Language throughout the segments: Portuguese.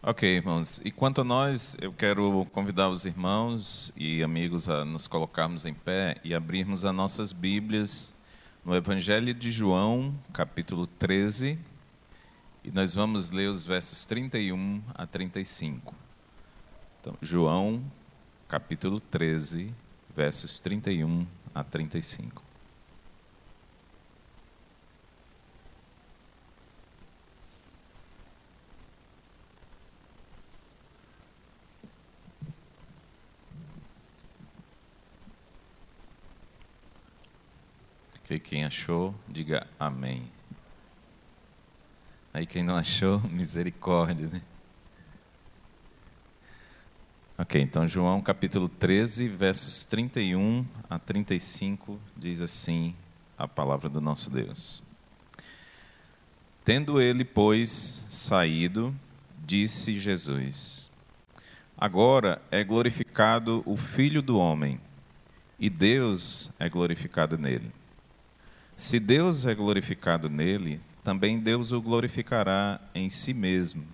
Ok, irmãos. E quanto a nós, eu quero convidar os irmãos e amigos a nos colocarmos em pé e abrirmos as nossas Bíblias no Evangelho de João, capítulo 13, e nós vamos ler os versos 31 a 35. Então, João, capítulo 13, versos 31 a 35. Que quem achou, diga amém. Aí quem não achou, misericórdia, né? Ok, então João capítulo 13, versos 31 a 35, diz assim a palavra do nosso Deus. Tendo ele, pois, saído, disse Jesus: Agora é glorificado o Filho do Homem, e Deus é glorificado nele. Se Deus é glorificado nele, também Deus o glorificará em si mesmo,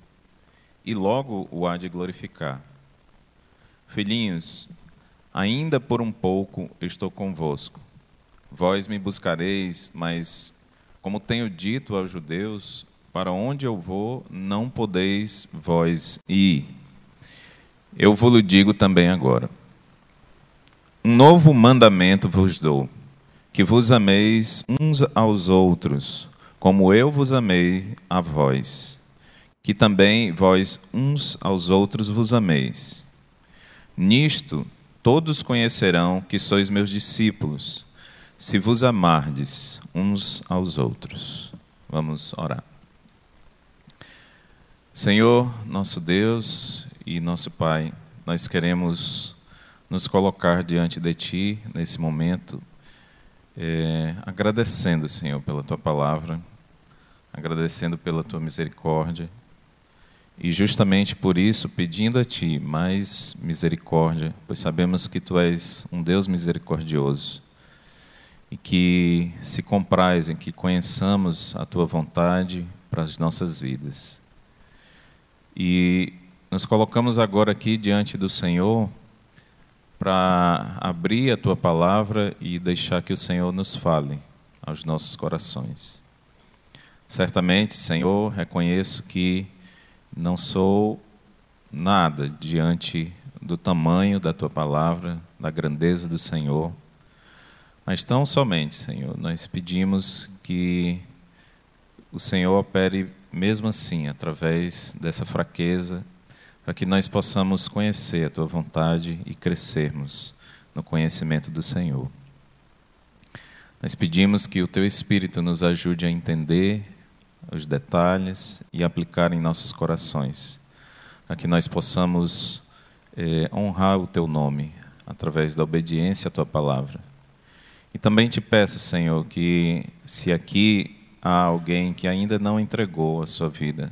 e logo o há de glorificar. Filhinhos, ainda por um pouco estou convosco. Vós me buscareis, mas, como tenho dito aos judeus, para onde eu vou, não podeis vós ir. Eu vos digo também agora. Um novo mandamento vos dou, que vos ameis uns aos outros, como eu vos amei a vós, que também vós uns aos outros vos ameis. Nisto todos conhecerão que sois meus discípulos, se vos amardes uns aos outros. Vamos orar. Senhor, nosso Deus e nosso Pai, nós queremos nos colocar diante de Ti nesse momento, agradecendo, Senhor, pela Tua palavra, agradecendo pela Tua misericórdia e justamente por isso pedindo a Ti mais misericórdia, pois sabemos que Tu és um Deus misericordioso e que se compraz em que conheçamos a Tua vontade para as nossas vidas. E nos colocamos agora aqui diante do Senhor para abrir a Tua palavra e deixar que o Senhor nos fale aos nossos corações. Certamente, Senhor, reconheço que não sou nada diante do tamanho da Tua palavra, da grandeza do Senhor, mas tão somente, Senhor, nós pedimos que o Senhor opere mesmo assim, através dessa fraqueza, para que nós possamos conhecer a Tua vontade e crescermos no conhecimento do Senhor. Nós pedimos que o Teu Espírito nos ajude a entender os detalhes e aplicar em nossos corações, para que nós possamos honrar o Teu nome, através da obediência à Tua palavra. E também te peço, Senhor, que se aqui há alguém que ainda não entregou a sua vida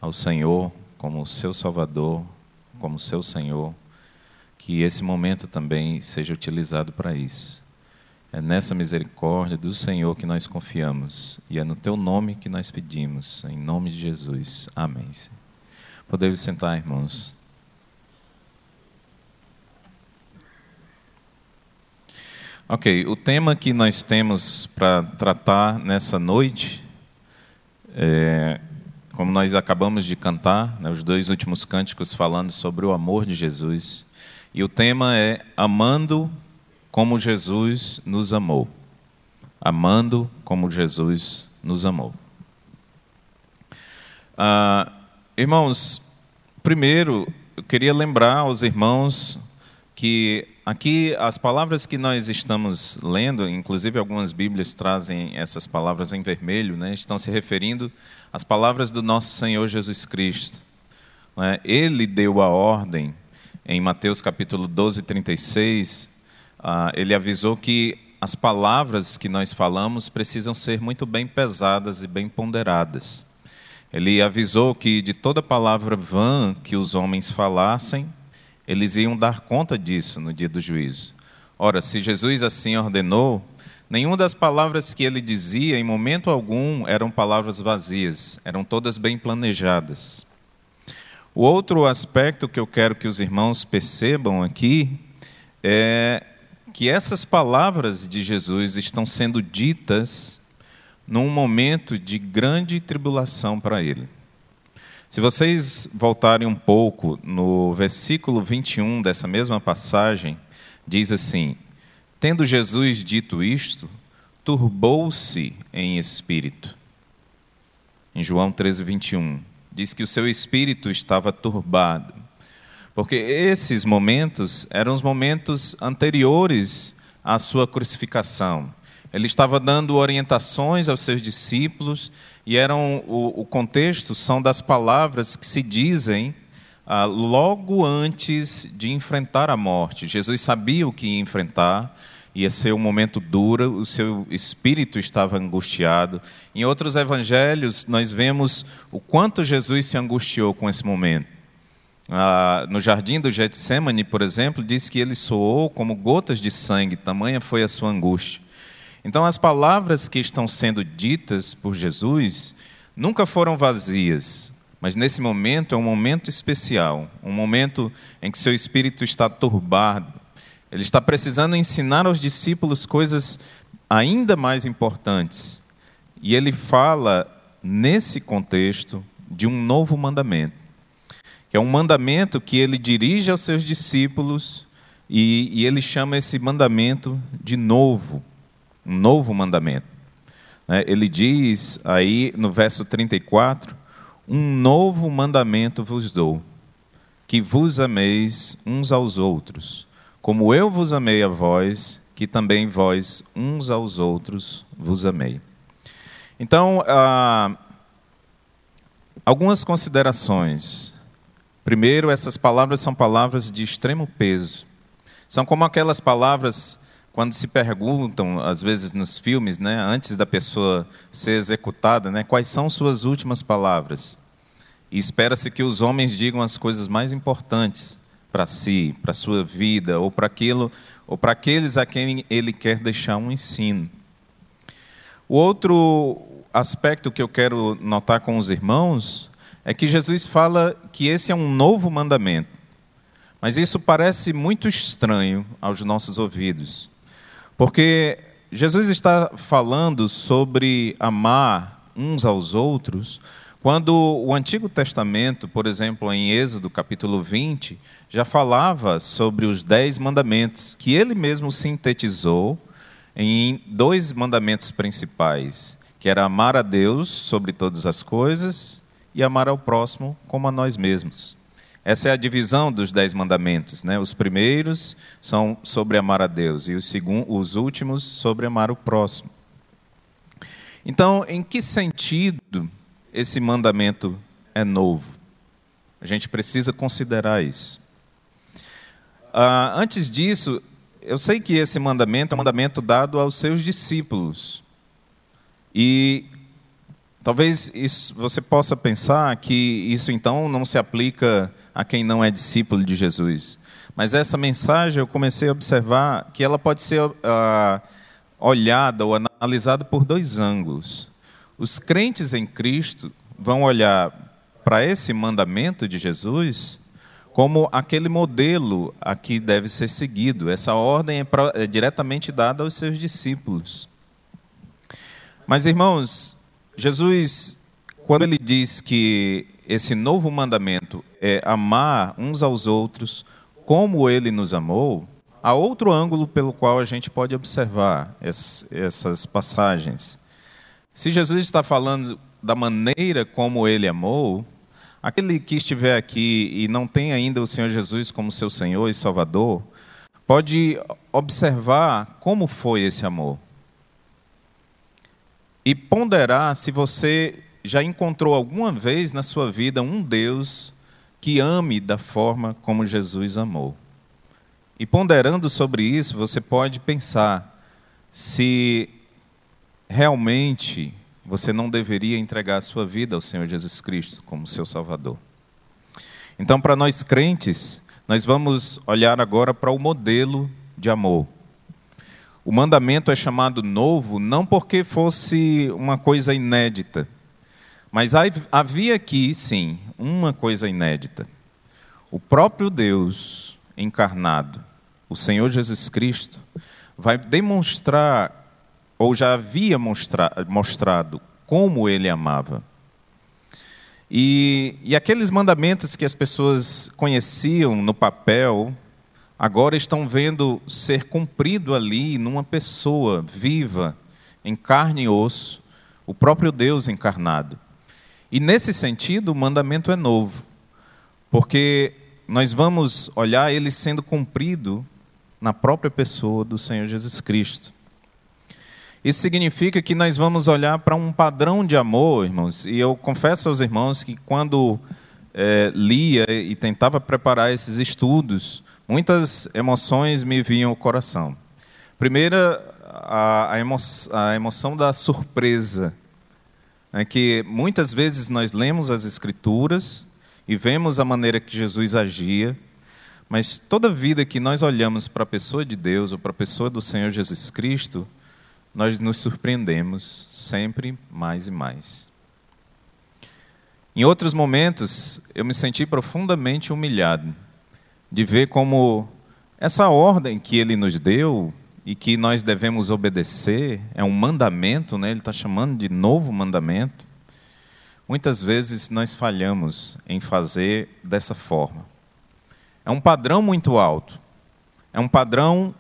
ao Senhor, como seu Salvador, como seu Senhor, que esse momento também seja utilizado para isso. É nessa misericórdia do Senhor que nós confiamos, e é no Teu nome que nós pedimos, em nome de Jesus. Amém. Podemos sentar, irmãos. Ok, o tema que nós temos para tratar nessa noite como nós acabamos de cantar, né, os dois últimos cânticos falando sobre o amor de Jesus. E o tema é Amando como Jesus nos amou. Amando como Jesus nos amou. Irmãos, primeiro eu queria lembrar aos irmãos que aqui as palavras que nós estamos lendo, inclusive algumas Bíblias trazem essas palavras em vermelho, né, estão se referindo às palavras do nosso Senhor Jesus Cristo. Ele deu a ordem, em Mateus capítulo 12, 36, ele avisou que as palavras que nós falamos precisam ser muito bem pesadas e bem ponderadas. Ele avisou que de toda palavra vã que os homens falassem, eles iam dar conta disso no dia do juízo. Ora, se Jesus assim ordenou, nenhuma das palavras que ele dizia, em momento algum, eram palavras vazias, eram todas bem planejadas. O outro aspecto que eu quero que os irmãos percebam aqui é que essas palavras de Jesus estão sendo ditas num momento de grande tribulação para ele. Se vocês voltarem um pouco no versículo 21 dessa mesma passagem, diz assim: tendo Jesus dito isto, turbou-se em espírito. Em João 13, 21, diz que o seu espírito estava turbado. Porque esses momentos eram os momentos anteriores à sua crucificação. Ele estava dando orientações aos seus discípulos, e o contexto são das palavras que se dizem logo antes de enfrentar a morte. Jesus sabia o que ia enfrentar, ia ser um momento duro, o seu espírito estava angustiado. Em outros evangelhos, nós vemos o quanto Jesus se angustiou com esse momento. No jardim do Getsemane, por exemplo, diz que ele soou como gotas de sangue, tamanha foi a sua angústia. Então, as palavras que estão sendo ditas por Jesus nunca foram vazias, mas nesse momento é um momento especial, um momento em que seu espírito está turbado. Ele está precisando ensinar aos discípulos coisas ainda mais importantes. E ele fala, nesse contexto, de um novo mandamento, que é um mandamento que ele dirige aos seus discípulos, e ele chama esse mandamento de novo. Um novo mandamento. Ele diz aí no verso 34, um novo mandamento vos dou, que vos ameis uns aos outros, como eu vos amei a vós, que também vós uns aos outros vos amei. Então, algumas considerações. Primeiro, essas palavras são palavras de extremo peso. São como aquelas palavras quando se perguntam, às vezes nos filmes, antes da pessoa ser executada, quais são suas últimas palavras? E espera-se que os homens digam as coisas mais importantes para si, para a sua vida, ou para aqueles a quem ele quer deixar um ensino. O outro aspecto que eu quero notar com os irmãos é que Jesus fala que esse é um novo mandamento. Mas isso parece muito estranho aos nossos ouvidos. Porque Jesus está falando sobre amar uns aos outros, quando o Antigo Testamento, por exemplo, em Êxodo capítulo 20, já falava sobre os 10 mandamentos, que ele mesmo sintetizou em 2 mandamentos principais, que era amar a Deus sobre todas as coisas e amar ao próximo como a nós mesmos. Essa é a divisão dos 10 mandamentos, Os primeiros são sobre amar a Deus e os últimos sobre amar o próximo. Então, em que sentido esse mandamento é novo? A gente precisa considerar isso. Antes disso, eu sei que esse mandamento é um mandamento dado aos seus discípulos. E talvez você possa pensar que isso então não se aplica a quem não é discípulo de Jesus. Mas essa mensagem eu comecei a observar que ela pode ser olhada ou analisada por 2 ângulos. Os crentes em Cristo vão olhar para esse mandamento de Jesus como aquele modelo a que deve ser seguido. Essa ordem é diretamente dada aos seus discípulos. Mas, irmãos, Jesus, quando ele diz que esse novo mandamento é amar uns aos outros como ele nos amou, há outro ângulo pelo qual a gente pode observar essas passagens. Se Jesus está falando da maneira como ele amou, aquele que estiver aqui e não tem ainda o Senhor Jesus como seu Senhor e Salvador, pode observar como foi esse amor. E ponderar se você já encontrou alguma vez na sua vida um Deus que ame da forma como Jesus amou. E ponderando sobre isso, você pode pensar se realmente você não deveria entregar a sua vida ao Senhor Jesus Cristo como seu Salvador. Então, para nós crentes, nós vamos olhar agora para o modelo de amor. O mandamento é chamado novo não porque fosse uma coisa inédita, mas havia aqui, sim, uma coisa inédita. O próprio Deus encarnado, o Senhor Jesus Cristo, vai demonstrar, ou já havia mostrado, como Ele amava. E aqueles mandamentos que as pessoas conheciam no papel, agora estão vendo ser cumprido ali numa pessoa viva, em carne e osso, o próprio Deus encarnado. E nesse sentido, o mandamento é novo, porque nós vamos olhar ele sendo cumprido na própria pessoa do Senhor Jesus Cristo. Isso significa que nós vamos olhar para um padrão de amor, irmãos, e eu confesso aos irmãos que quando lia e tentava preparar esses estudos, muitas emoções me vinham ao coração. Primeira, a emoção da surpresa, é que muitas vezes nós lemos as Escrituras e vemos a maneira que Jesus agia, mas toda vida que nós olhamos para a pessoa de Deus ou para a pessoa do Senhor Jesus Cristo, nós nos surpreendemos sempre mais e mais. Em outros momentos, eu me senti profundamente humilhado de ver como essa ordem que Ele nos deu e que nós devemos obedecer, é um mandamento, né? Ele está chamando de novo mandamento. Muitas vezes nós falhamos em fazer dessa forma. É um padrão muito alto, é um padrão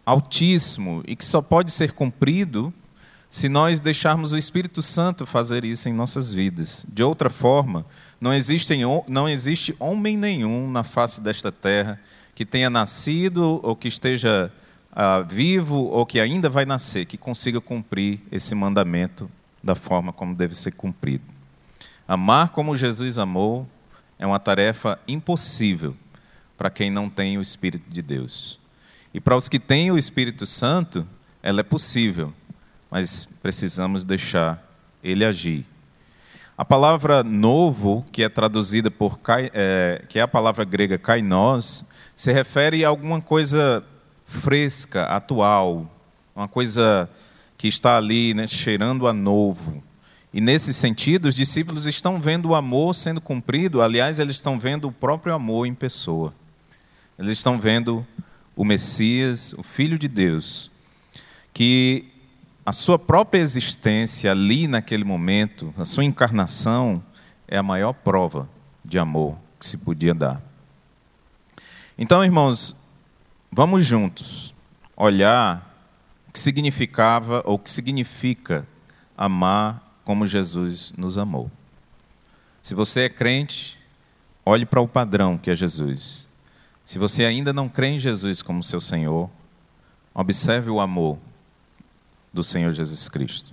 altíssimo e que só pode ser cumprido se nós deixarmos o Espírito Santo fazer isso em nossas vidas. De outra forma, não existe homem nenhum na face desta terra que tenha nascido ou que esteja vivo ou que ainda vai nascer, que consiga cumprir esse mandamento da forma como deve ser cumprido. Amar como Jesus amou é uma tarefa impossível para quem não tem o Espírito de Deus. E para os que têm o Espírito Santo, ela é possível, mas precisamos deixar Ele agir. A palavra novo, que é traduzida que é a palavra grega kainos, se refere a alguma coisa fresca, atual, uma coisa que está ali, né, cheirando a novo. E nesse sentido, os discípulos estão vendo o amor sendo cumprido, aliás, eles estão vendo o próprio amor em pessoa. Eles estão vendo o Messias, o Filho de Deus, que a sua própria existência ali naquele momento, a sua encarnação, é a maior prova de amor que se podia dar. Então, irmãos, vamos juntos olhar o que significava ou o que significa amar como Jesus nos amou. Se você é crente, olhe para o padrão que é Jesus. Se você ainda não crê em Jesus como seu Senhor, observe o amor do Senhor Jesus Cristo.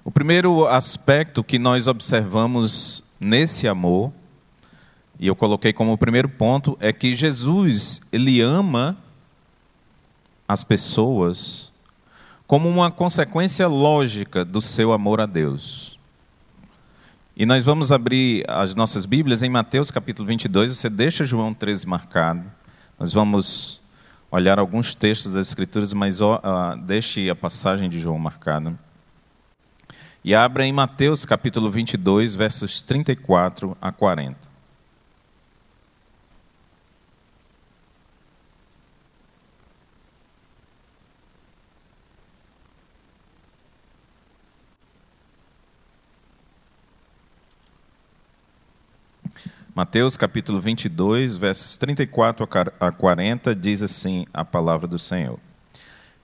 O primeiro aspecto que nós observamos nesse amor, e eu coloquei como primeiro ponto, é que Jesus, Ele ama as pessoas como uma consequência lógica do seu amor a Deus. E nós vamos abrir as nossas Bíblias em Mateus capítulo 22, você deixa João 13 marcado. Nós vamos olhar alguns textos das Escrituras, mas deixe a passagem de João marcada. E abra em Mateus capítulo 22, versos 34 a 40. Mateus capítulo 22, versos 34 a 40, diz assim a palavra do Senhor.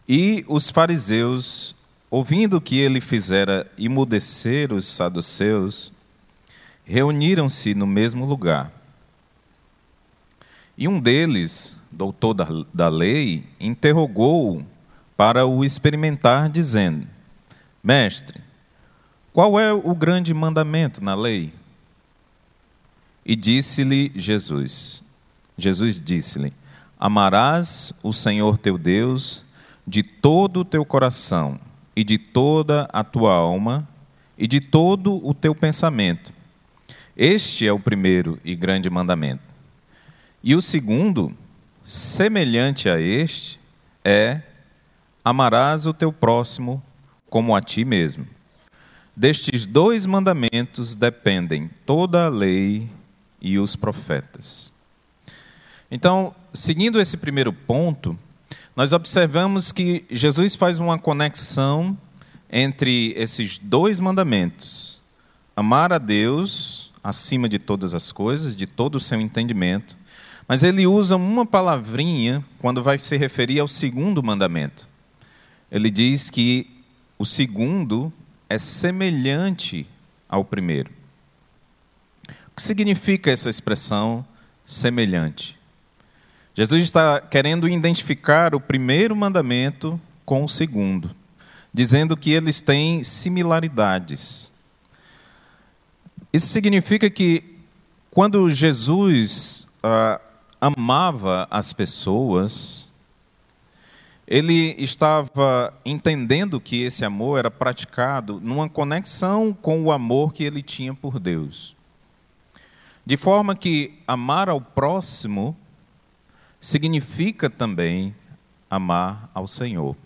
E os fariseus, ouvindo que ele fizera emudecer os saduceus, reuniram-se no mesmo lugar. E um deles, doutor da lei, interrogou-o para o experimentar, dizendo: Mestre, qual é o grande mandamento na lei? E disse-lhe Jesus disse-lhe: Amarás o Senhor teu Deus de todo o teu coração, e de toda a tua alma, e de todo o teu pensamento. Este é o primeiro e grande mandamento. E o segundo, semelhante a este, é: amarás o teu próximo como a ti mesmo. Destes dois mandamentos dependem toda a lei e os profetas. Então, seguindo esse primeiro ponto, nós observamos que Jesus faz uma conexão entre esses dois mandamentos: amar a Deus acima de todas as coisas, de todo o seu entendimento, mas ele usa uma palavrinha quando vai se referir ao segundo mandamento. Ele diz que o segundo é semelhante ao primeiro. O que significa essa expressão semelhante? Jesus está querendo identificar o primeiro mandamento com o segundo, dizendo que eles têm similaridades. Isso significa que quando Jesus amava as pessoas, ele estava entendendo que esse amor era praticado numa conexão com o amor que ele tinha por Deus. De forma que amar ao próximo significa também amar ao Senhor.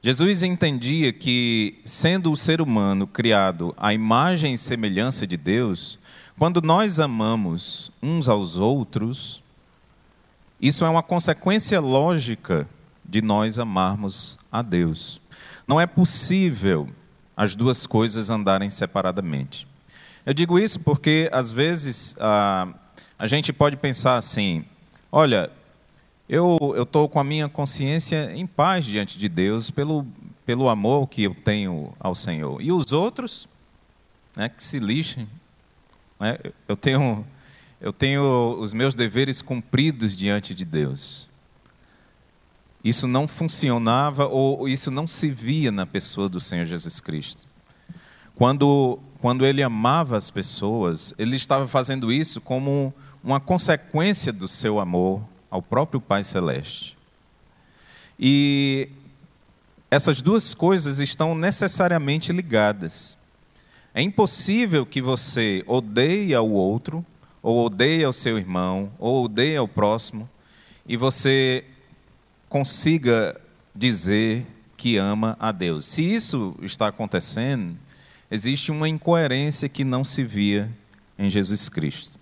Jesus entendia que, sendo o ser humano criado à imagem e semelhança de Deus, quando nós amamos uns aos outros, isso é uma consequência lógica de nós amarmos a Deus. Não é possível as duas coisas andarem separadamente. Eu digo isso porque, às vezes, a gente pode pensar assim: olha, eu estou com a minha consciência em paz diante de Deus pelo amor que eu tenho ao Senhor. E os outros, né, que se lixem. Né? Eu tenho os meus deveres cumpridos diante de Deus. Isso não funcionava ou isso não se via na pessoa do Senhor Jesus Cristo. Quando ele amava as pessoas, ele estava fazendo isso como uma consequência do seu amor ao próprio Pai Celeste. E essas duas coisas estão necessariamente ligadas. É impossível que você odeie ao outro, ou odeie ao seu irmão, ou odeie ao próximo, e você consiga dizer que ama a Deus. Se isso está acontecendo, existe uma incoerência que não se via em Jesus Cristo.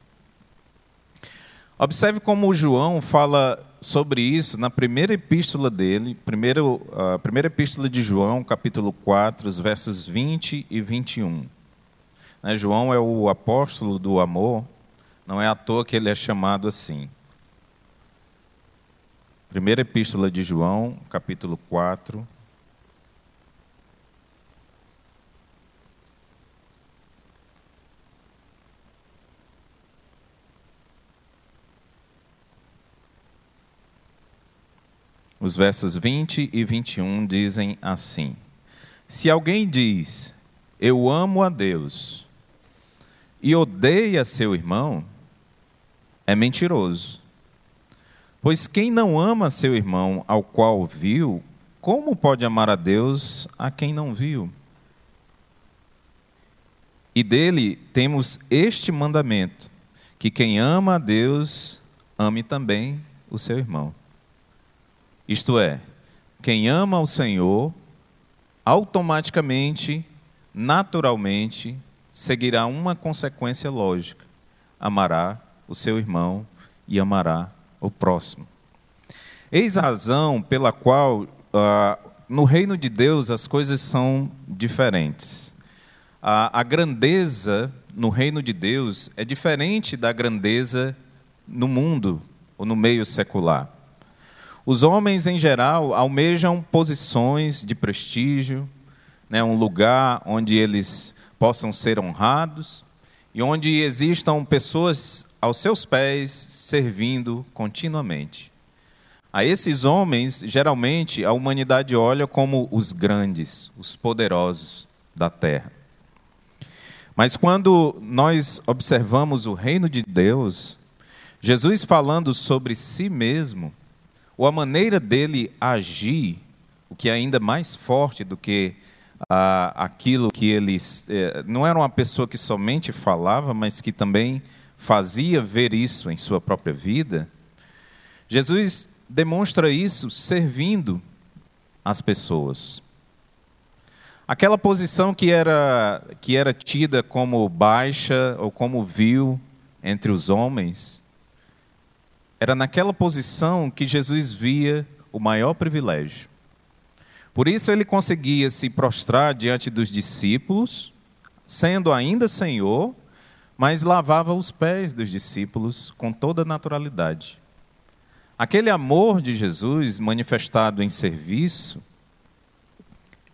Observe como João fala sobre isso na primeira epístola dele, a primeira epístola de João, capítulo 4, os versos 20 e 21. João é o apóstolo do amor, não é à toa que ele é chamado assim. Primeira epístola de João, capítulo 4. Os versos 20 e 21 dizem assim: se alguém diz, eu amo a Deus, e odeia seu irmão, é mentiroso. Pois quem não ama seu irmão ao qual viu, como pode amar a Deus a quem não viu? E dele temos este mandamento, que quem ama a Deus, ame também o seu irmão. Isto é, quem ama o Senhor, automaticamente, naturalmente, seguirá uma consequência lógica: amará o seu irmão e amará o próximo. Eis a razão pela qual no reino de Deus as coisas são diferentes. A grandeza no reino de Deus é diferente da grandeza no mundo ou no meio secular. Os homens, em geral, almejam posições de prestígio, um lugar onde eles possam ser honrados e onde existam pessoas aos seus pés servindo continuamente. A esses homens, geralmente, a humanidade olha como os grandes, os poderosos da terra. Mas quando nós observamos o reino de Deus, Jesus falando sobre si mesmo, ou a maneira dele agir, o que é ainda mais forte do que aquilo que ele... não era uma pessoa que somente falava, mas que também fazia ver isso em sua própria vida. Jesus demonstra isso servindo as pessoas. Aquela posição que era tida como baixa ou como vil entre os homens, era naquela posição que Jesus via o maior privilégio. Por isso ele conseguia se prostrar diante dos discípulos, sendo ainda Senhor, mas lavava os pés dos discípulos com toda naturalidade. Aquele amor de Jesus manifestado em serviço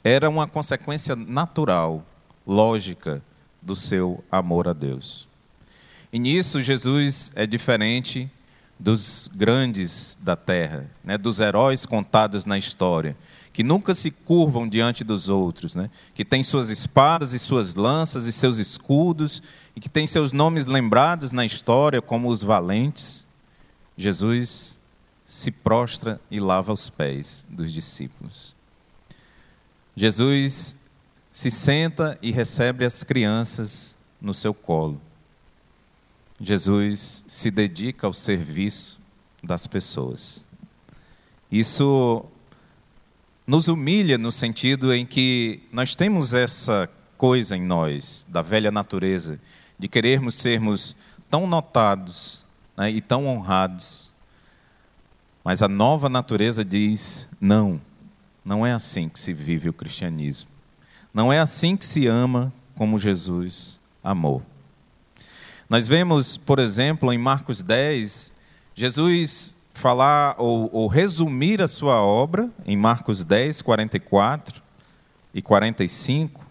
era uma consequência natural, lógica, do seu amor a Deus. E nisso Jesus é diferente dos grandes da terra, né, dos heróis contados na história, que nunca se curvam diante dos outros, né, que têm suas espadas e suas lanças e seus escudos, e que têm seus nomes lembrados na história como os valentes. Jesus se prostra e lava os pés dos discípulos. Jesus se senta e recebe as crianças no seu colo. Jesus se dedica ao serviço das pessoas. Isso nos humilha no sentido em que nós temos essa coisa em nós, da velha natureza, de querermos sermos tão notados, né, e tão honrados. Mas a nova natureza diz, não é assim que se vive o cristianismo. Não é assim que se ama como Jesus amou. Nós vemos, por exemplo, em Marcos 10, Jesus falar ou resumir a sua obra em Marcos 10, 44 e 45.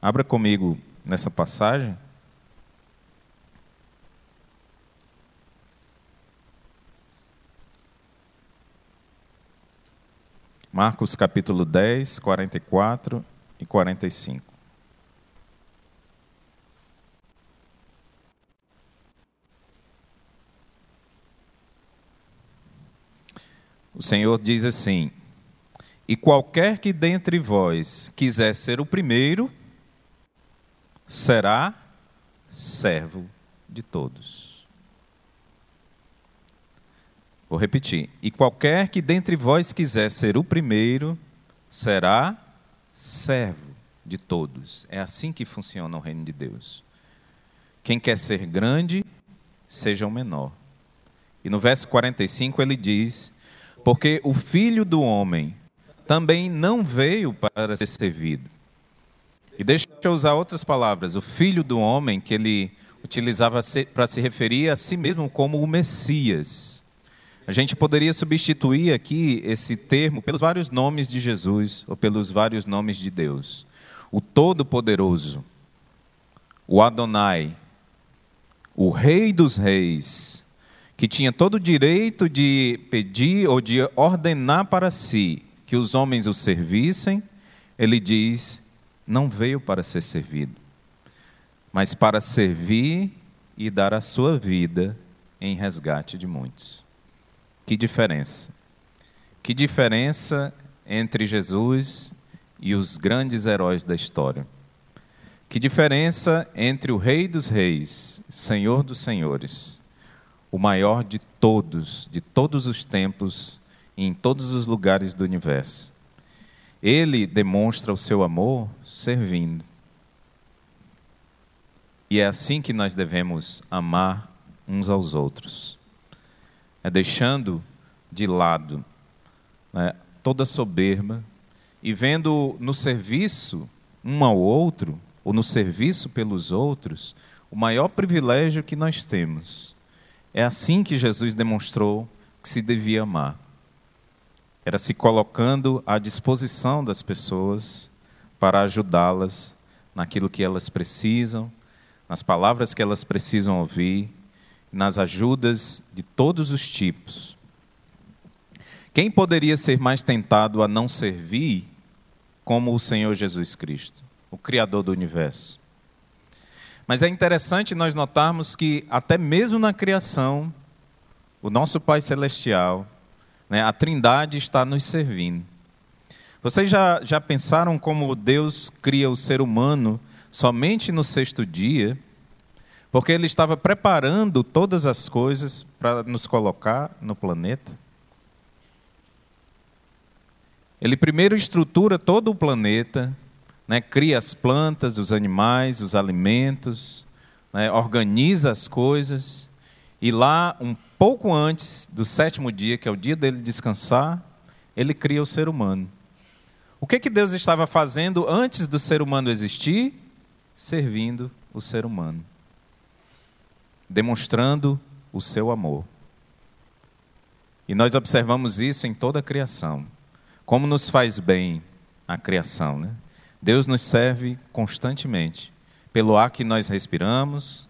Abra comigo nessa passagem. Marcos capítulo 10, 44 e 45. O Senhor diz assim: e qualquer que dentre vós quiser ser o primeiro, será servo de todos. Vou repetir. E qualquer que dentre vós quiser ser o primeiro, será servo de todos. É assim que funciona o reino de Deus. Quem quer ser grande, seja o menor. E no verso 45 ele diz: porque o Filho do Homem também não veio para ser servido. E deixa eu usar outras palavras. O Filho do Homem, que ele utilizava para se referir a si mesmo como o Messias. A gente poderia substituir aqui esse termo pelos vários nomes de Jesus, ou pelos vários nomes de Deus. O Todo-Poderoso, o Adonai, o Rei dos Reis, que tinha todo o direito de pedir ou de ordenar para si que os homens o servissem. Ele diz, não veio para ser servido, mas para servir e dar a sua vida em resgate de muitos. Que diferença! Que diferença entre Jesus e os grandes heróis da história. Que diferença entre o Rei dos Reis, Senhor dos Senhores, o maior de todos os tempos e em todos os lugares do universo. Ele demonstra o seu amor servindo. E é assim que nós devemos amar uns aos outros. É deixando de lado, né, toda soberba e vendo no serviço um ao outro, ou no serviço pelos outros, o maior privilégio que nós temos. É assim que Jesus demonstrou que se devia amar. Era se colocando à disposição das pessoas para ajudá-las naquilo que elas precisam, nas palavras que elas precisam ouvir, nas ajudas de todos os tipos. Quem poderia ser mais tentado a não servir como o Senhor Jesus Cristo, o Criador do universo? Mas é interessante nós notarmos que até mesmo na criação, o nosso Pai Celestial, né, a Trindade está nos servindo. Vocês já pensaram como Deus cria o ser humano somente no sexto dia? Porque Ele estava preparando todas as coisas para nos colocar no planeta. Ele primeiro estrutura todo o planeta, né, cria as plantas, os animais, os alimentos, né, organiza as coisas, e lá, um pouco antes do 7º dia, que é o dia dele descansar, ele cria o ser humano. O que Deus estava fazendo antes do ser humano existir? Servindo o ser humano, demonstrando o seu amor. E nós observamos isso em toda a criação. Como nos faz bem a criação, né? Deus nos serve constantemente, pelo ar que nós respiramos,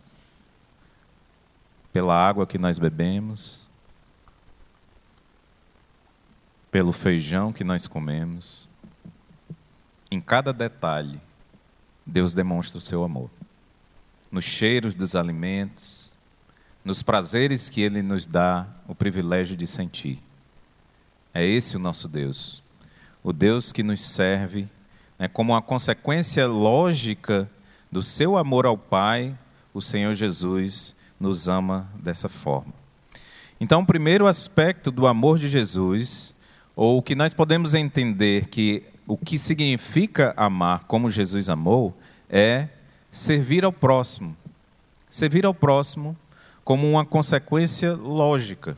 pela água que nós bebemos, pelo feijão que nós comemos. Em cada detalhe, Deus demonstra o seu amor. Nos cheiros dos alimentos, nos prazeres que Ele nos dá o privilégio de sentir. É esse o nosso Deus. O Deus que nos serve, né, como uma consequência lógica do seu amor ao Pai, o Senhor Jesus nos ama dessa forma. Então, o primeiro aspecto do amor de Jesus, ou o que nós podemos entender que o que significa amar como Jesus amou, é servir ao próximo. Servir ao próximo como uma consequência lógica.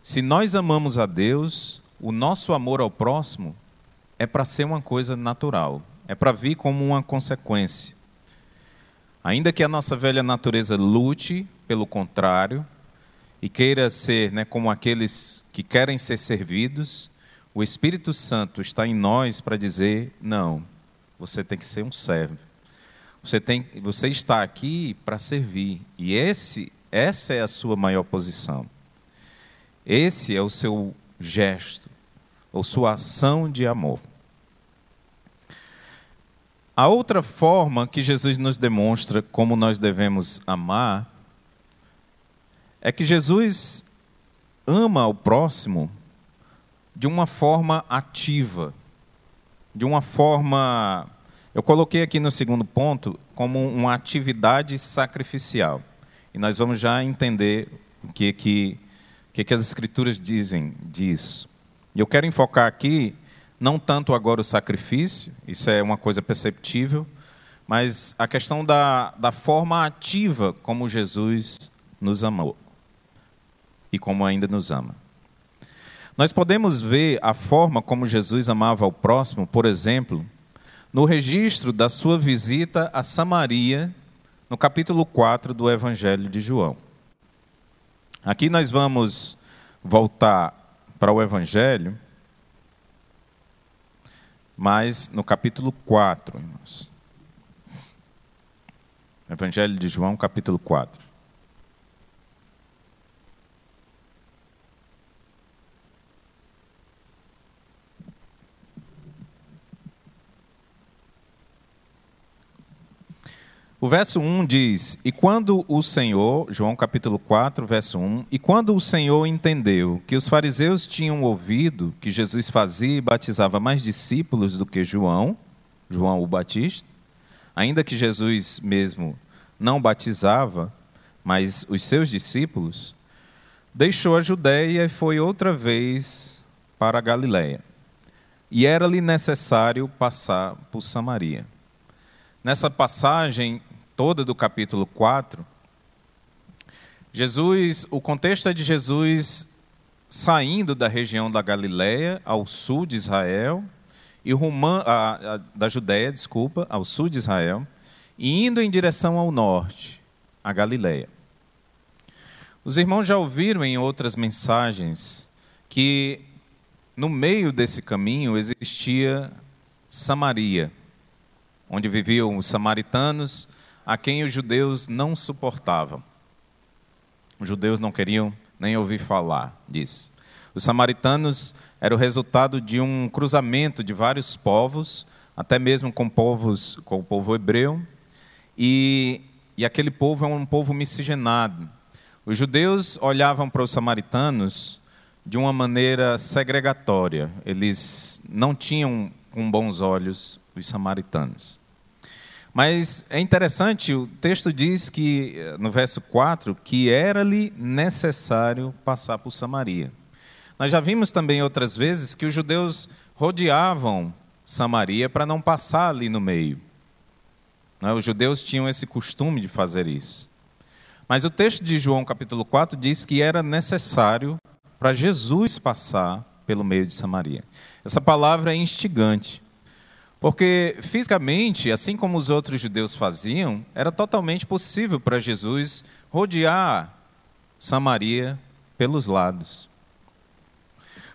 Se nós amamos a Deus, o nosso amor ao próximo é para ser uma coisa natural, é para vir como uma consequência. Ainda que a nossa velha natureza lute pelo contrário e queira ser, né, como aqueles que querem ser servidos, o Espírito Santo está em nós para dizer: não, você tem que ser um servo. Você está aqui para servir. E essa é a sua maior posição. Esse é o seu gesto, ou sua ação de amor. A outra forma que Jesus nos demonstra como nós devemos amar é que Jesus ama o próximo de uma forma ativa, de uma forma, eu coloquei aqui no segundo ponto, como uma atividade sacrificial. E nós vamos já entender o que as Escrituras dizem disso. E eu quero enfocar aqui, não tanto agora o sacrifício, isso é uma coisa perceptível, mas a questão da forma ativa como Jesus nos amou e como ainda nos ama. Nós podemos ver a forma como Jesus amava ao próximo, por exemplo, no registro da sua visita a Samaria, no capítulo 4 do Evangelho de João. Aqui nós vamos voltar para o Evangelho, mas no capítulo 4, irmãos. Evangelho de João, capítulo 4. O verso 1 diz: e quando o Senhor, João capítulo 4, verso 1, e quando o Senhor entendeu que os fariseus tinham ouvido que Jesus fazia e batizava mais discípulos do que João o Batista, ainda que Jesus mesmo não batizava, mas os seus discípulos, deixou a Judéia e foi outra vez para a Galiléia. E era-lhe necessário passar por Samaria. Nessa passagem toda do capítulo 4, o contexto é de Jesus saindo da região da Galiléia, ao sul de Israel, da Judéia, ao sul de Israel, e indo em direção ao norte, a Galiléia. Os irmãos já ouviram em outras mensagens que no meio desse caminho existia Samaria, onde viviam os samaritanos, a quem os judeus não suportavam. Os judeus não queriam nem ouvir falar disso. Os samaritanos eram o resultado de um cruzamento de vários povos, até mesmo com o povo hebreu, e aquele povo é um povo miscigenado. Os judeus olhavam para os samaritanos de uma maneira segregatória. Eles não tinham com bons olhos os samaritanos. Mas é interessante, o texto diz que, no verso 4, que era-lhe necessário passar por Samaria. Nós já vimos também outras vezes que os judeus rodeavam Samaria para não passar ali no meio. Os judeus tinham esse costume de fazer isso. Mas o texto de João capítulo 4 diz que era necessário para Jesus passar pelo meio de Samaria. Essa palavra é instigante, porque fisicamente, assim como os outros judeus faziam, era totalmente possível para Jesus rodear Samaria pelos lados.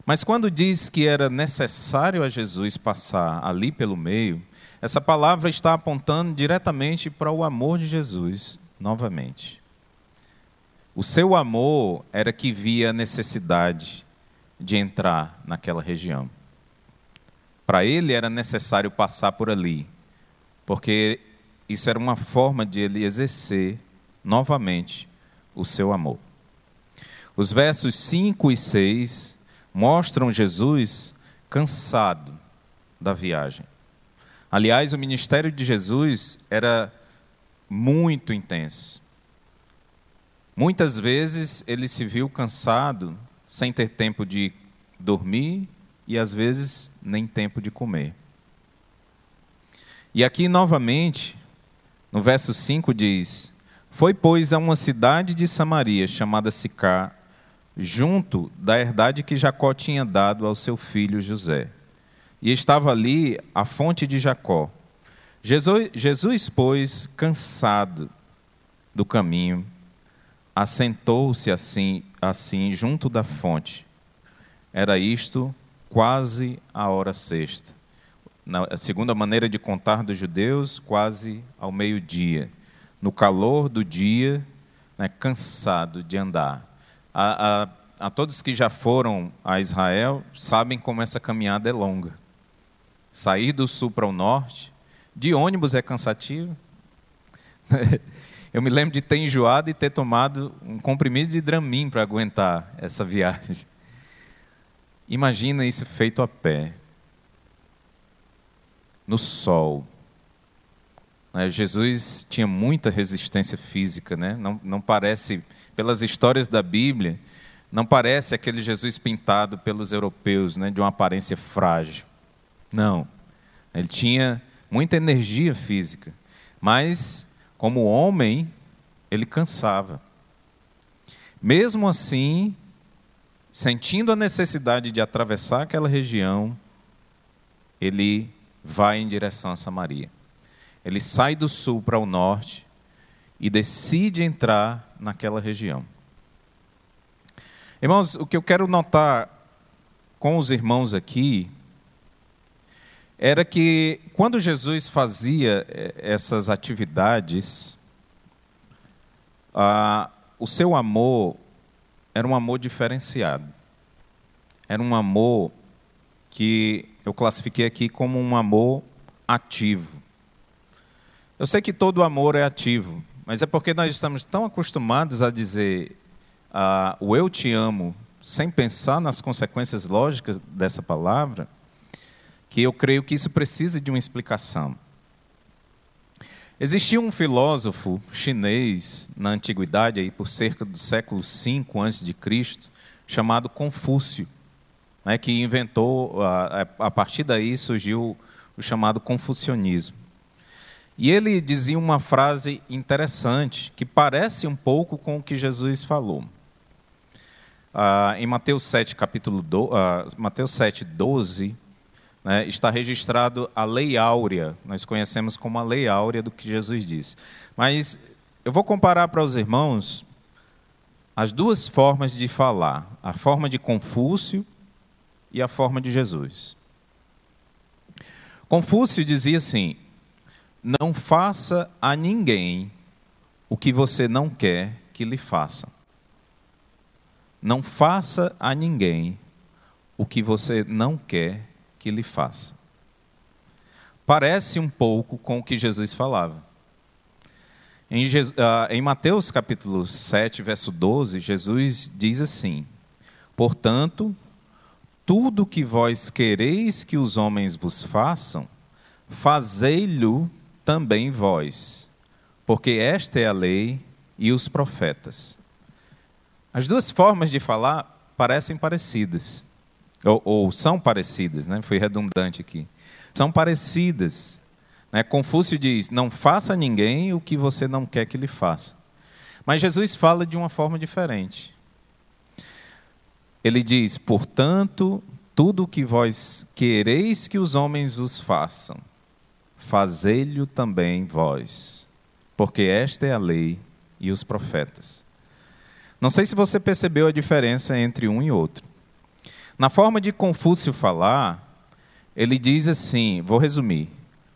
Mas quando diz que era necessário a Jesus passar ali pelo meio, essa palavra está apontando diretamente para o amor de Jesus, novamente. O seu amor era que via a necessidade de entrar naquela região. Para ele era necessário passar por ali, porque isso era uma forma de ele exercer novamente o seu amor. Os versos 5 e 6 mostram Jesus cansado da viagem. Aliás, o ministério de Jesus era muito intenso. Muitas vezes ele se viu cansado, sem ter tempo de dormir e às vezes nem tempo de comer. E aqui novamente, no verso 5 diz: foi, pois, a uma cidade de Samaria, chamada Sicar, junto da herdade que Jacó tinha dado ao seu filho José. E estava ali a fonte de Jacó. Jesus, pois, cansado do caminho, assentou-se assim junto da fonte. Era isto quase a hora sexta. A segunda maneira de contar dos judeus, quase ao meio-dia. No calor do dia, cansado de andar. A todos que já foram a Israel, sabem como essa caminhada é longa. Sair do sul para o norte, de ônibus é cansativo. Eu me lembro de ter enjoado e ter tomado um comprimido de Dramin para aguentar essa viagem. Imagina isso feito a pé, no sol. Jesus tinha muita resistência física, né? Não parece, pelas histórias da Bíblia, não parece aquele Jesus pintado pelos europeus, né, de uma aparência frágil. Não, ele tinha muita energia física, mas como homem, ele cansava. Mesmo assim, sentindo a necessidade de atravessar aquela região, ele vai em direção a Samaria. Ele sai do sul para o norte e decide entrar naquela região. Irmãos, o que eu quero notar com os irmãos aqui era que quando Jesus fazia essas atividades, o seu amor era um amor diferenciado. Era um amor que eu classifiquei aqui como um amor ativo. Eu sei que todo amor é ativo, mas é porque nós estamos tão acostumados a dizer o eu te amo, sem pensar nas consequências lógicas dessa palavra, que eu creio que isso precisa de uma explicação. Existia um filósofo chinês na antiguidade, aí por cerca do século V a.C., chamado Confúcio, que inventou, a partir daí surgiu o chamado confucionismo. E ele dizia uma frase interessante, que parece um pouco com o que Jesus falou. Em Mateus 7, Mateus 7, 12, está registrado a lei áurea. Nós conhecemos como a lei áurea do que Jesus disse. Mas eu vou comparar para os irmãos as duas formas de falar. A forma de Confúcio e a forma de Jesus. Confúcio dizia assim: não faça a ninguém o que você não quer que lhe faça. Não faça a ninguém o que você não quer que lhe faça. Parece um pouco com o que Jesus falava. Em Mateus capítulo 7, verso 12, Jesus diz assim: portanto, tudo que vós quereis que os homens vos façam, fazei-lo também vós, porque esta é a lei e os profetas. As duas formas de falar parecem parecidas, ou são parecidas, né? Foi redundante aqui. são parecidas. Confúcio diz: não faça a ninguém o que você não quer que lhe faça. Mas Jesus fala de uma forma diferente. Ele diz: portanto, tudo o que vós quereis que os homens vos façam, fazei-lhe também vós, porque esta é a lei e os profetas. Não sei se você percebeu a diferença entre um e outro. Na forma de Confúcio falar, ele diz assim, vou resumir: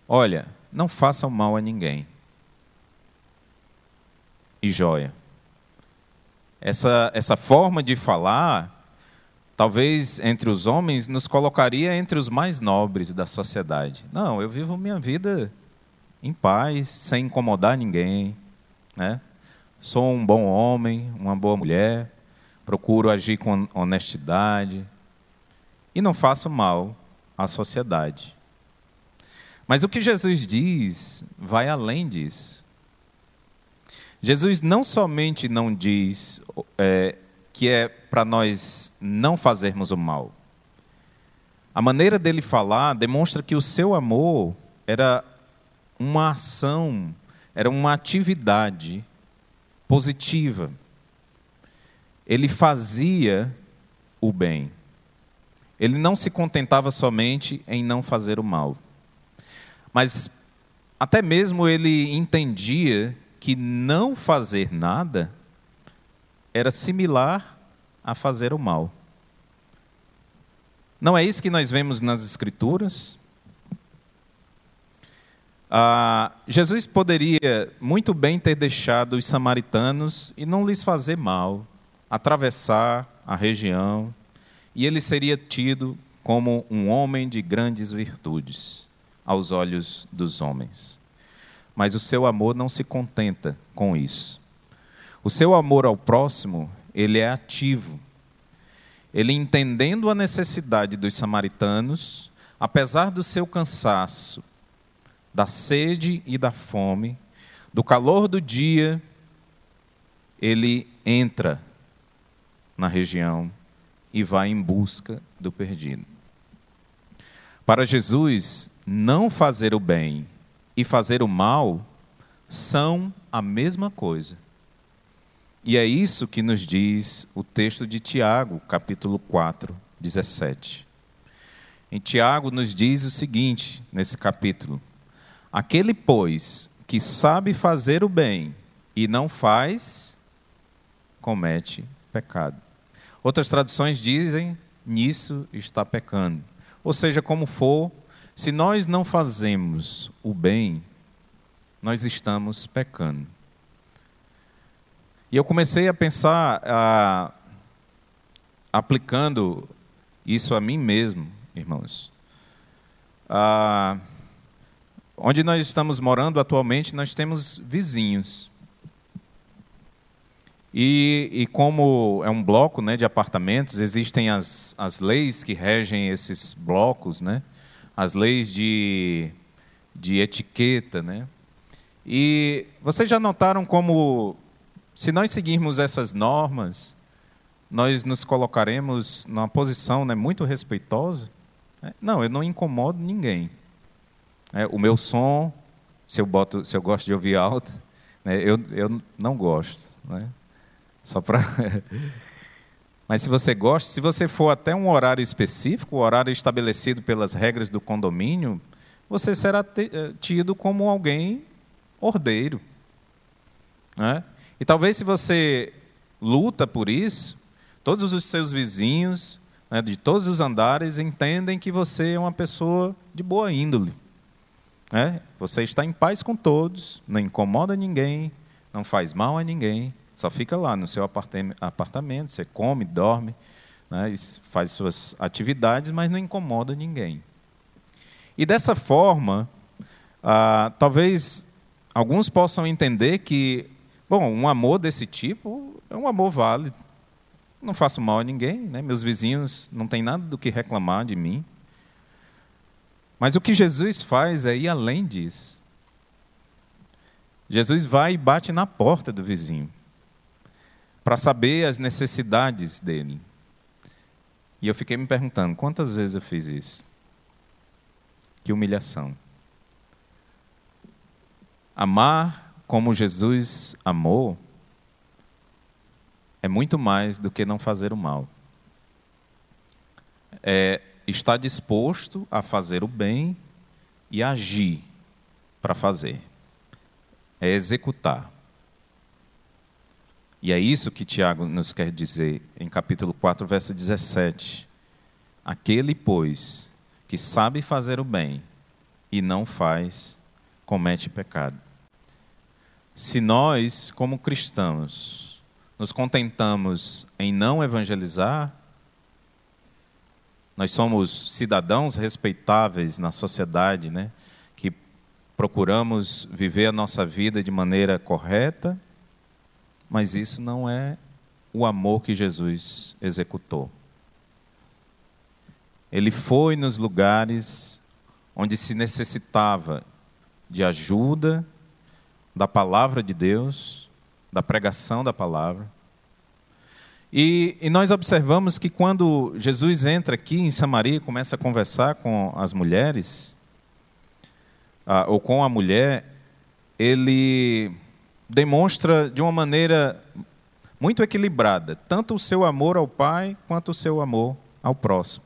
olha, não façam mal a ninguém. E joia. Essa forma de falar, talvez entre os homens, nos colocaria entre os mais nobres da sociedade. Não, eu vivo minha vida em paz, sem incomodar ninguém, né? Sou um bom homem, uma boa mulher, procuro agir com honestidade e não faço mal à sociedade. Mas o que Jesus diz vai além disso. Jesus não somente não diz que é para nós não fazermos o mal. A maneira dele falar demonstra que o seu amor era uma ação, era uma atividade positiva. Ele fazia o bem. Ele não se contentava somente em não fazer o mal. Mas até mesmo ele entendia que não fazer nada era similar a fazer o mal. Não é isso que nós vemos nas Escrituras? Jesus poderia muito bem ter deixado os samaritanos e não lhes fazer mal, atravessar a região, e ele seria tido como um homem de grandes virtudes aos olhos dos homens. Mas o seu amor não se contenta com isso. O seu amor ao próximo, ele é ativo. Ele, entendendo a necessidade dos samaritanos, apesar do seu cansaço, da sede e da fome, do calor do dia, ele entra na região e vai em busca do perdido. Para Jesus, não fazer o bem e fazer o mal são a mesma coisa. E é isso que nos diz o texto de Tiago, capítulo 4, 17. Em Tiago nos diz o seguinte, nesse capítulo: aquele, pois, que sabe fazer o bem e não faz, comete pecado. Outras traduções dizem: nisso está pecando. Ou seja, como for, se nós não fazemos o bem, nós estamos pecando. E eu comecei a pensar, aplicando isso a mim mesmo, irmãos. Onde nós estamos morando atualmente, nós temos vizinhos. E como é um bloco, né, de apartamentos, existem as leis que regem esses blocos, né? As leis de etiqueta, né? E vocês já notaram como, se nós seguirmos essas normas, nós nos colocaremos numa posição, né, muito respeitosa? Não, eu não incomodo ninguém. O meu som, se eu gosto de ouvir alto, né, eu não gosto, né? Só para. Mas se você gosta, se você for até um horário específico, o horário estabelecido pelas regras do condomínio, você será tido como alguém ordeiro, né? E talvez, se você luta por isso, todos os seus vizinhos, né, de todos os andares, entendem que você é uma pessoa de boa índole, né? Você está em paz com todos, não incomoda ninguém, não faz mal a ninguém. Só fica lá no seu apartamento, você come, dorme, né, faz suas atividades, mas não incomoda ninguém. E dessa forma, talvez alguns possam entender que, bom, um amor desse tipo é um amor válido. Não faço mal a ninguém, né, meus vizinhos não têm nada do que reclamar de mim. Mas o que Jesus faz é ir além disso. Jesus vai e bate na porta do vizinho, para saber as necessidades dele. E eu fiquei me perguntando, quantas vezes eu fiz isso? que humilhação. Amar como Jesus amou é muito mais do que não fazer o mal. É estar disposto a fazer o bem e agir para fazer. É executar. E é isso que Tiago nos quer dizer em capítulo 4, verso 17. Aquele, pois, que sabe fazer o bem e não faz, comete pecado. Se nós, como cristãos, nos contentamos em não evangelizar, nós somos cidadãos respeitáveis na sociedade, né? Que procuramos viver a nossa vida de maneira correta, mas isso não é o amor que Jesus executou. Ele foi nos lugares onde se necessitava de ajuda, da palavra de Deus, da pregação da palavra. E nós observamos que quando Jesus entra aqui em Samaria e começa a conversar com as mulheres, ou com a mulher, ele demonstra de uma maneira muito equilibrada, tanto o seu amor ao Pai, quanto o seu amor ao próximo.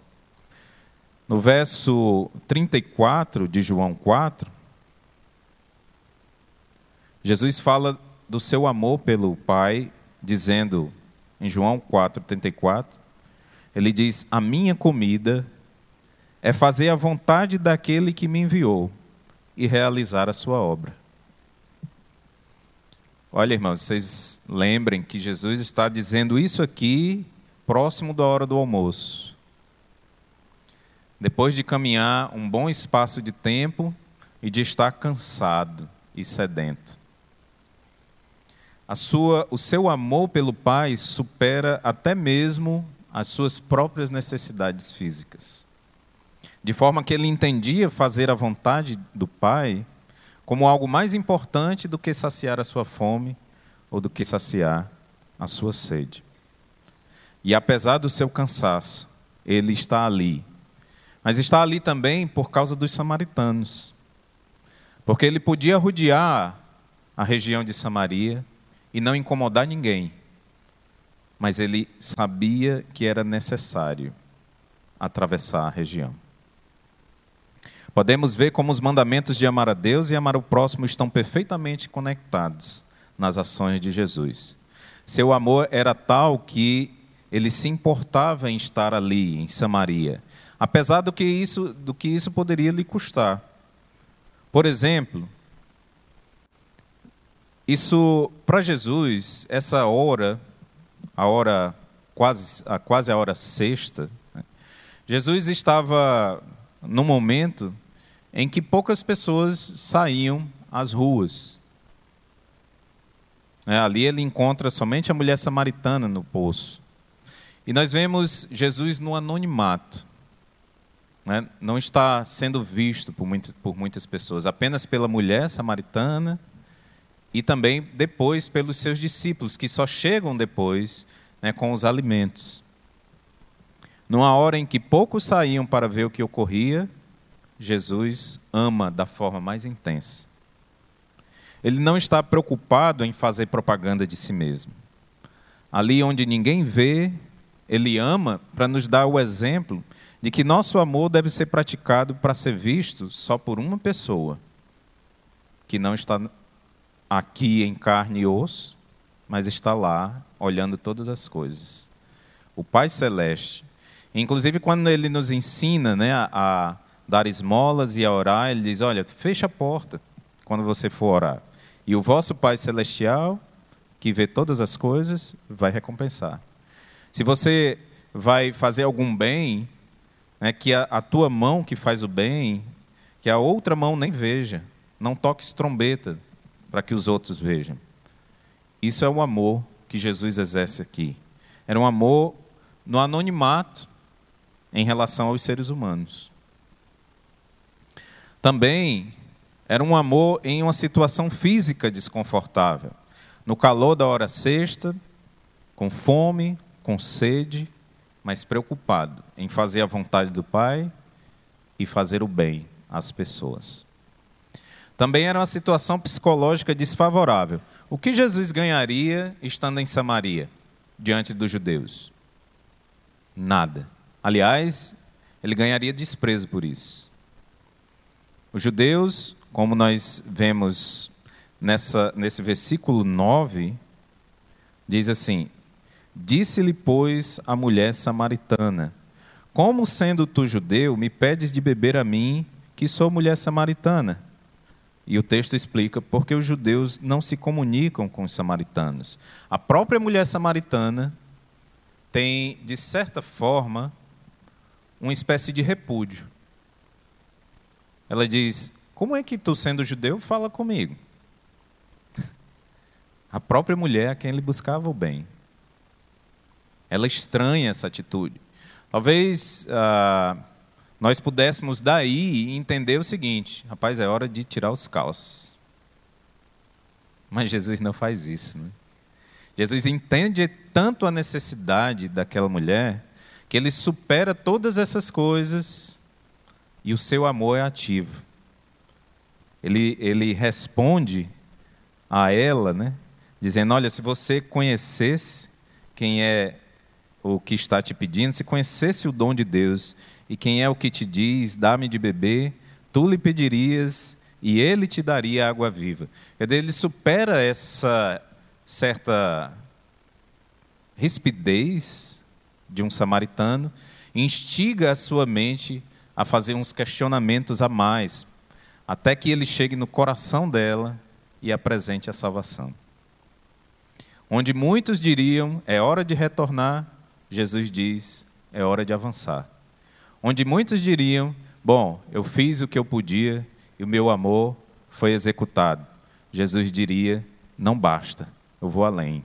No verso 34 de João 4, Jesus fala do seu amor pelo Pai, dizendo, em João 4,34, ele diz: a minha comida é fazer a vontade daquele que me enviou e realizar a sua obra. Olha, irmãos, vocês lembrem que Jesus está dizendo isso aqui próximo da hora do almoço. Depois de caminhar um bom espaço de tempo e de estar cansado e sedento. O seu amor pelo Pai supera até mesmo as suas próprias necessidades físicas. De forma que ele entendia fazer a vontade do Pai como algo mais importante do que saciar a sua fome ou do que saciar a sua sede. E apesar do seu cansaço, ele está ali. Mas está ali também por causa dos samaritanos. Porque ele podia rodear a região de Samaria e não incomodar ninguém. Mas ele sabia que era necessário atravessar a região. Podemos ver como os mandamentos de amar a Deus e amar o próximo estão perfeitamente conectados nas ações de Jesus. Seu amor era tal que ele se importava em estar ali, em Samaria, apesar do que isso poderia lhe custar. Por exemplo, isso, para Jesus, essa hora, quase a hora sexta, né? Jesus estava num momento em que poucas pessoas saíam às ruas. Ali ele encontra somente a mulher samaritana no poço. E nós vemos Jesus no anonimato. Não está sendo visto por muitas pessoas, apenas pela mulher samaritana e também depois pelos seus discípulos, que só chegam depois, com os alimentos. Numa hora em que poucos saíam para ver o que ocorria, Jesus ama da forma mais intensa. Ele não está preocupado em fazer propaganda de si mesmo. Ali onde ninguém vê, ele ama para nos dar o exemplo de que nosso amor deve ser praticado para ser visto só por uma pessoa, que não está aqui em carne e osso, mas está lá olhando todas as coisas. O Pai Celeste. Inclusive, quando ele nos ensina a dar esmolas e a orar, ele diz: olha, fecha a porta quando você for orar. E o vosso Pai Celestial, que vê todas as coisas, vai recompensar. Se você vai fazer algum bem, que a tua mão que faz o bem, que a outra mão nem veja. Não toques trombeta para que os outros vejam. Isso é o amor que Jesus exerce aqui. Era um amor no anonimato em relação aos seres humanos. Também era um amor em uma situação física desconfortável. No calor da hora sexta, com fome, com sede, mas preocupado em fazer a vontade do Pai e fazer o bem as pessoas. Também era uma situação psicológica desfavorável. O que Jesus ganharia estando em Samaria, diante dos judeus? Nada. Aliás, ele ganharia desprezo por isso. Os judeus, como nós vemos nesse versículo 9, diz assim: disse-lhe, pois, a mulher samaritana: como sendo tu judeu, me pedes de beber a mim, que sou mulher samaritana? E o texto explica porque os judeus não se comunicam com os samaritanos. A própria mulher samaritana tem, de certa forma, uma espécie de repúdio. Ela diz: como é que tu, sendo judeu, fala comigo? A própria mulher a quem ele buscava o bem. Ela estranha essa atitude. Talvez nós pudéssemos daí entender o seguinte: rapaz, é hora de tirar os calços. Mas Jesus não faz isso, né? Jesus entende tanto a necessidade daquela mulher que ele supera todas essas coisas e o seu amor é ativo. Ele responde a ela, né, dizendo: olha, se você conhecesse quem é o que está te pedindo, se conhecesse o dom de Deus e quem é o que te diz, dá-me de beber, tu lhe pedirias e ele te daria água viva. Ele supera essa certa rispidez de um samaritano, instiga a sua mente a fazer uns questionamentos a mais, até que ele chegue no coração dela e apresente a salvação. Onde muitos diriam: é hora de retornar, Jesus diz: é hora de avançar. Onde muitos diriam: bom, eu fiz o que eu podia e o meu amor foi executado, Jesus diria: não basta, eu vou além.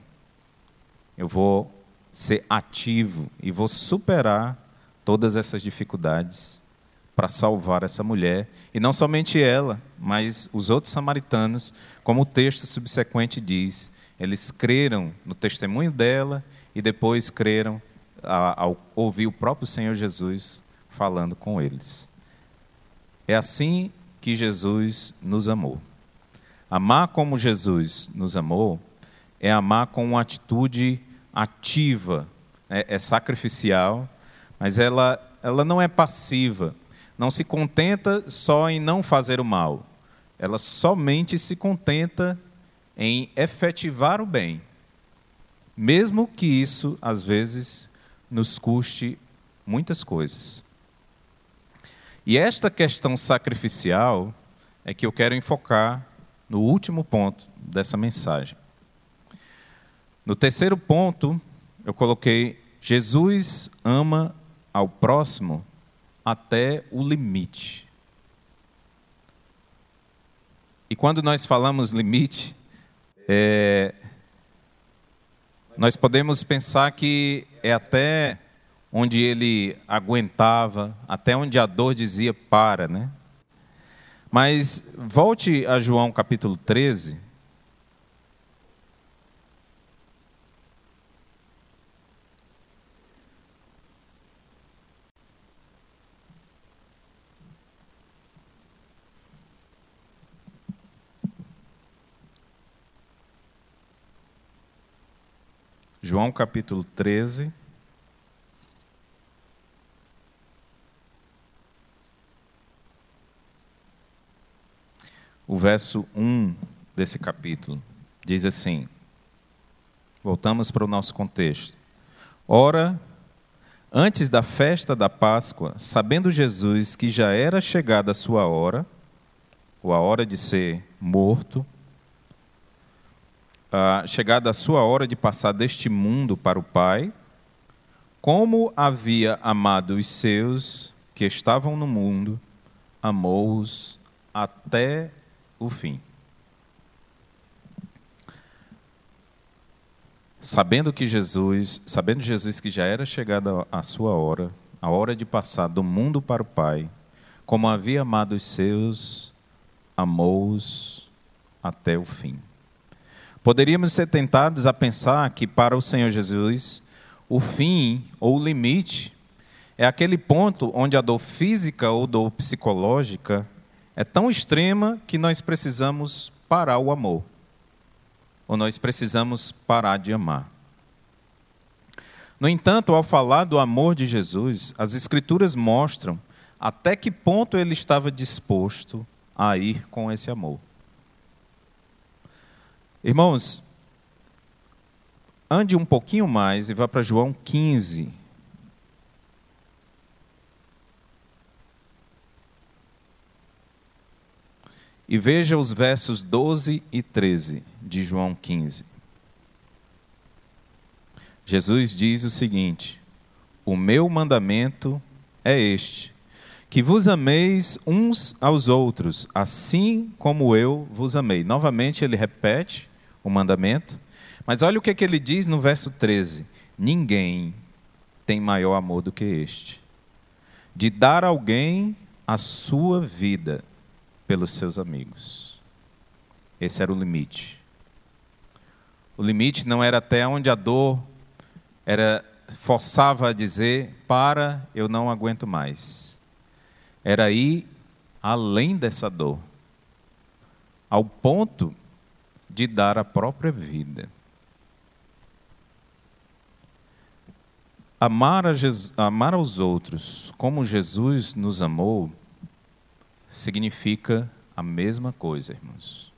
Eu vou ser ativo e vou superar todas essas dificuldades para salvar essa mulher. E não somente ela, mas os outros samaritanos, como o texto subsequente diz, eles creram no testemunho dela e depois creram ao ouvir o próprio Senhor Jesus falando com eles. É assim que Jesus nos amou. Amar como Jesus nos amou é amar com uma atitude ativa, é sacrificial, mas ela não é passiva, não se contenta só em não fazer o mal, ela somente se contenta em efetivar o bem, mesmo que isso, às vezes, nos custe muitas coisas. E esta questão sacrificial é que eu quero enfocar no último ponto dessa mensagem. No terceiro ponto, eu coloquei: Jesus ama ao próximo até o limite. E quando nós falamos limite, nós podemos pensar que é até onde ele aguentava, até onde a dor dizia para, né? Mas volte a João capítulo 13. João capítulo 13. O verso 1 desse capítulo diz assim, voltamos para o nosso contexto. Ora, antes da festa da Páscoa, sabendo Jesus que já era chegada a sua hora, ou a hora de ser morto, chegada a sua hora de passar deste mundo para o Pai, como havia amado os seus que estavam no mundo, amou-os até o fim. Sabendo Jesus que já era chegada a sua hora, a hora de passar do mundo para o Pai, como havia amado os seus, amou-os até o fim. Poderíamos ser tentados a pensar que para o Senhor Jesus, o fim ou o limite é aquele ponto onde a dor física ou dor psicológica é tão extrema que nós precisamos parar o amor. Ou nós precisamos parar de amar. No entanto, ao falar do amor de Jesus, as Escrituras mostram até que ponto ele estava disposto a ir com esse amor. Irmãos, ande um pouquinho mais e vá para João 15. E veja os versos 12 e 13 de João 15. Jesus diz o seguinte: o meu mandamento é este, que vos ameis uns aos outros, assim como eu vos amei. Novamente ele repete o mandamento, mas olha o que ele diz no verso 13: ninguém tem maior amor do que este, de dar a alguém a sua vida pelos seus amigos. Esse era o limite. O limite não era até onde a dor forçava a dizer, para, eu não aguento mais. Era ir além dessa dor, ao ponto de dar a própria vida. Amar aos outros como Jesus nos amou significa a mesma coisa, irmãos.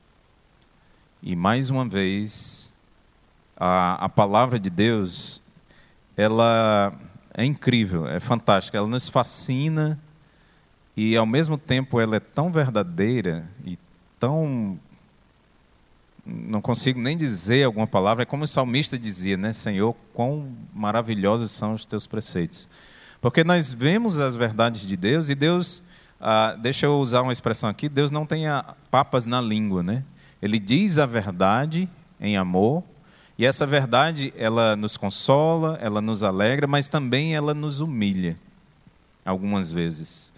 E mais uma vez, a palavra de Deus, ela é incrível, é fantástica, ela nos fascina e ao mesmo tempo ela é tão verdadeira e tão... não consigo nem dizer alguma palavra, é como o salmista dizia, né? Senhor, quão maravilhosos são os teus preceitos. Porque nós vemos as verdades de Deus e Deus, deixa eu usar uma expressão aqui, Deus não tem papas na língua, né? Ele diz a verdade em amor, e essa verdade, ela nos consola, ela nos alegra, mas também ela nos humilha, algumas vezes.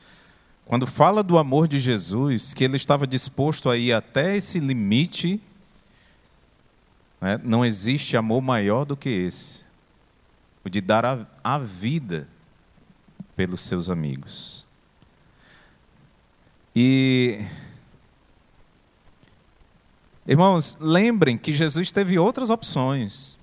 Quando fala do amor de Jesus, que ele estava disposto a ir até esse limite, né, não existe amor maior do que esse, o de dar a vida pelos seus amigos. E, irmãos, lembrem que Jesus teve outras opções.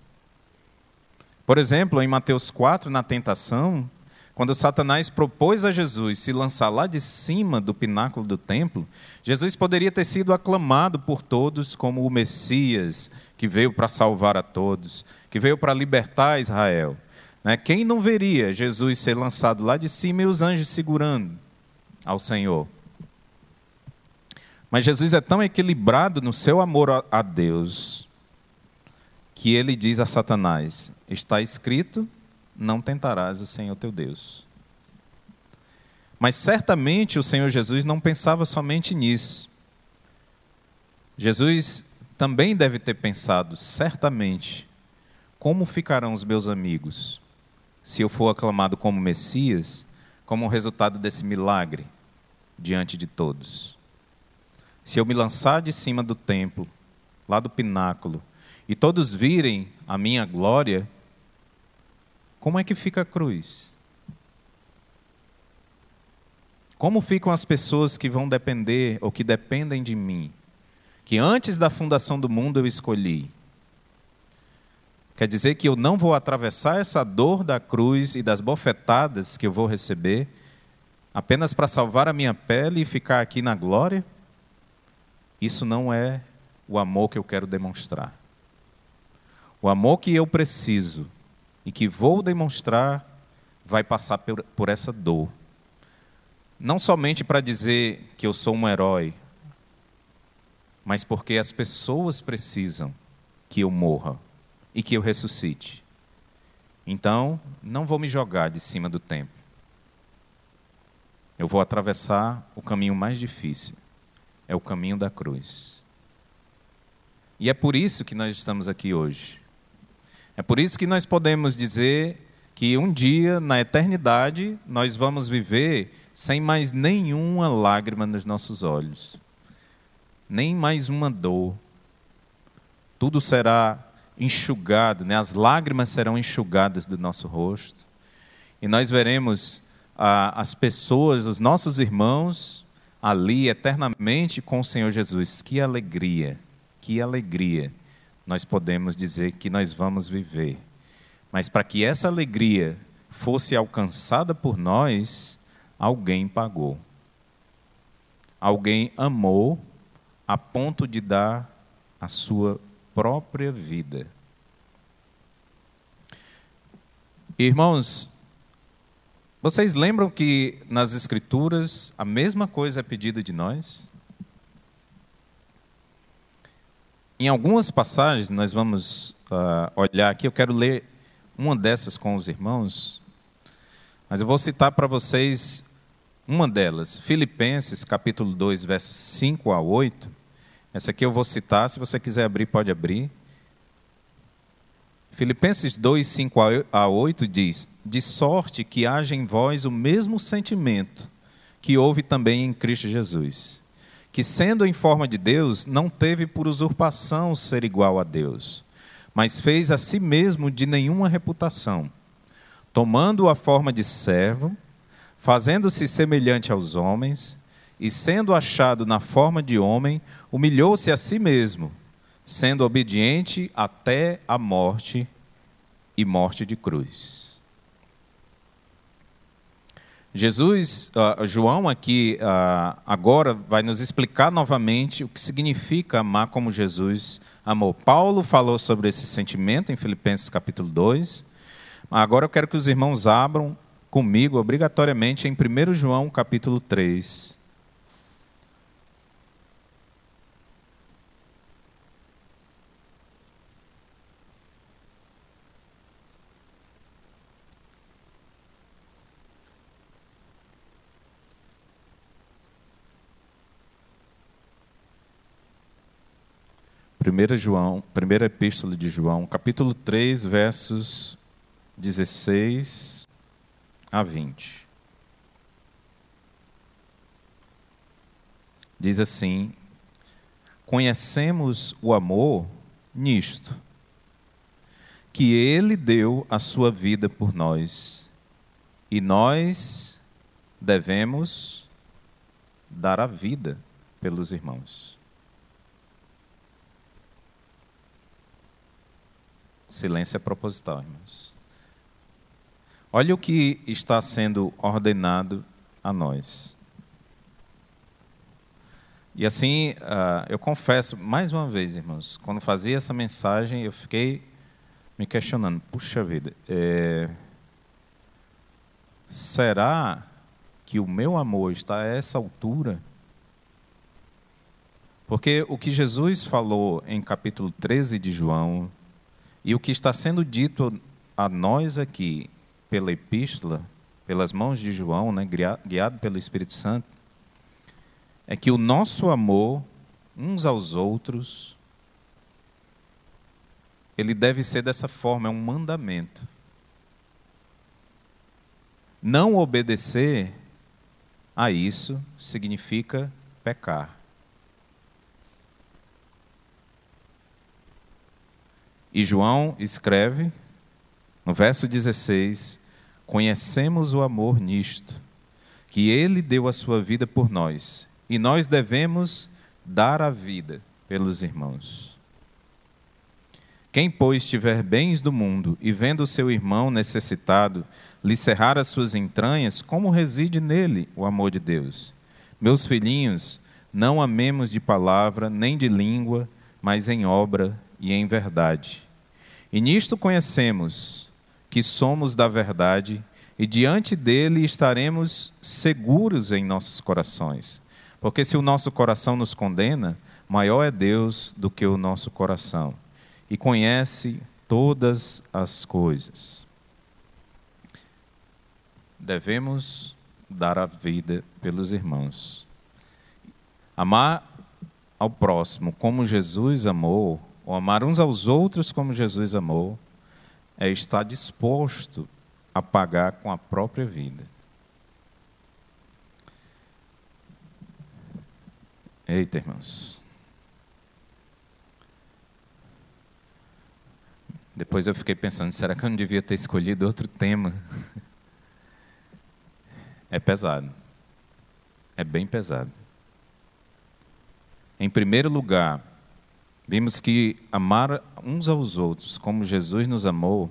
Por exemplo, em Mateus 4, na tentação, quando Satanás propôs a Jesus se lançar lá de cima do pináculo do templo, Jesus poderia ter sido aclamado por todos como o Messias, que veio para salvar a todos, que veio para libertar Israel. Quem não veria Jesus ser lançado lá de cima e os anjos segurando ao Senhor? Mas Jesus é tão equilibrado no seu amor a Deus, que ele diz a Satanás: está escrito, não tentarás o Senhor teu Deus. Mas certamente o Senhor Jesus não pensava somente nisso. Jesus também deve ter pensado, certamente, como ficarão os meus amigos se eu for aclamado como Messias, como resultado desse milagre diante de todos. Se eu me lançar de cima do templo, lá do pináculo, e todos virem a minha glória, como é que fica a cruz? Como ficam as pessoas que vão depender, ou que dependem de mim, que antes da fundação do mundo eu escolhi? Quer dizer que eu não vou atravessar essa dor da cruz e das bofetadas que eu vou receber, apenas para salvar a minha pele e ficar aqui na glória? Isso não é o amor que eu quero demonstrar. O amor que eu preciso e que vou demonstrar vai passar por essa dor. Não somente para dizer que eu sou um herói, mas porque as pessoas precisam que eu morra e que eu ressuscite. Então, não vou me jogar de cima do templo. Eu vou atravessar o caminho mais difícil. É o caminho da cruz. E é por isso que nós estamos aqui hoje. É por isso que nós podemos dizer que um dia, na eternidade, nós vamos viver sem mais nenhuma lágrima nos nossos olhos. Nem mais uma dor. Tudo será enxugado, né? As lágrimas serão enxugadas do nosso rosto. E nós veremos as pessoas, os nossos irmãos, ali eternamente com o Senhor Jesus. Que alegria nós podemos dizer que nós vamos viver. Mas para que essa alegria fosse alcançada por nós, alguém pagou. Alguém amou a ponto de dar a sua própria vida. Irmãos, vocês lembram que nas Escrituras a mesma coisa é pedida de nós? Em algumas passagens, nós vamos olhar aqui, eu quero ler uma dessas com os irmãos, mas eu vou citar para vocês uma delas, Filipenses, capítulo 2, versos 5 a 8. Essa aqui eu vou citar, se você quiser abrir, pode abrir. Filipenses 2, 5 a 8 diz: de sorte que haja em vós o mesmo sentimento que houve também em Cristo Jesus, que sendo em forma de Deus, não teve por usurpação ser igual a Deus, mas fez a si mesmo de nenhuma reputação, tomando a forma de servo, fazendo-se semelhante aos homens, e sendo achado na forma de homem, humilhou-se a si mesmo, sendo obediente até a morte e morte de cruz. João aqui agora vai nos explicar novamente o que significa amar como Jesus amou. Paulo falou sobre esse sentimento em Filipenses capítulo 2. Agora eu quero que os irmãos abram comigo, obrigatoriamente, em 1 João capítulo 3. 1 João, primeira epístola de João, capítulo 3, versos 16 a 20. Diz assim: conhecemos o amor nisto, que Ele deu a sua vida por nós, e nós devemos dar a vida pelos irmãos. Silêncio é proposital, irmãos. Olha o que está sendo ordenado a nós. E assim, eu confesso, mais uma vez, irmãos, quando fazia essa mensagem, eu fiquei me questionando, puxa vida, será que o meu amor está a essa altura? Porque o que Jesus falou em capítulo 13 de João, e o que está sendo dito a nós aqui pela epístola, pelas mãos de João, né, guiado pelo Espírito Santo, é que o nosso amor uns aos outros, ele deve ser dessa forma, é um mandamento. Não obedecer a isso significa pecar. E João escreve, no verso 16, conhecemos o amor nisto, que Ele deu a sua vida por nós, e nós devemos dar a vida pelos irmãos. Quem, pois, tiver bens do mundo, e vendo o seu irmão necessitado, lhe cerrar as suas entranhas, como reside nele o amor de Deus? Meus filhinhos, não amemos de palavra, nem de língua, mas em obra e em verdade. E nisto conhecemos que somos da verdade, e diante dele estaremos seguros em nossos corações. Porque se o nosso coração nos condena, maior é Deus do que o nosso coração, e conhece todas as coisas. Devemos dar a vida pelos irmãos. Amar ao próximo como Jesus amou, ou amar uns aos outros como Jesus amou, é estar disposto a pagar com a própria vida. Eita, irmãos. Depois eu fiquei pensando, será que eu não devia ter escolhido outro tema? É pesado. É bem pesado. Em primeiro lugar, vimos que amar uns aos outros como Jesus nos amou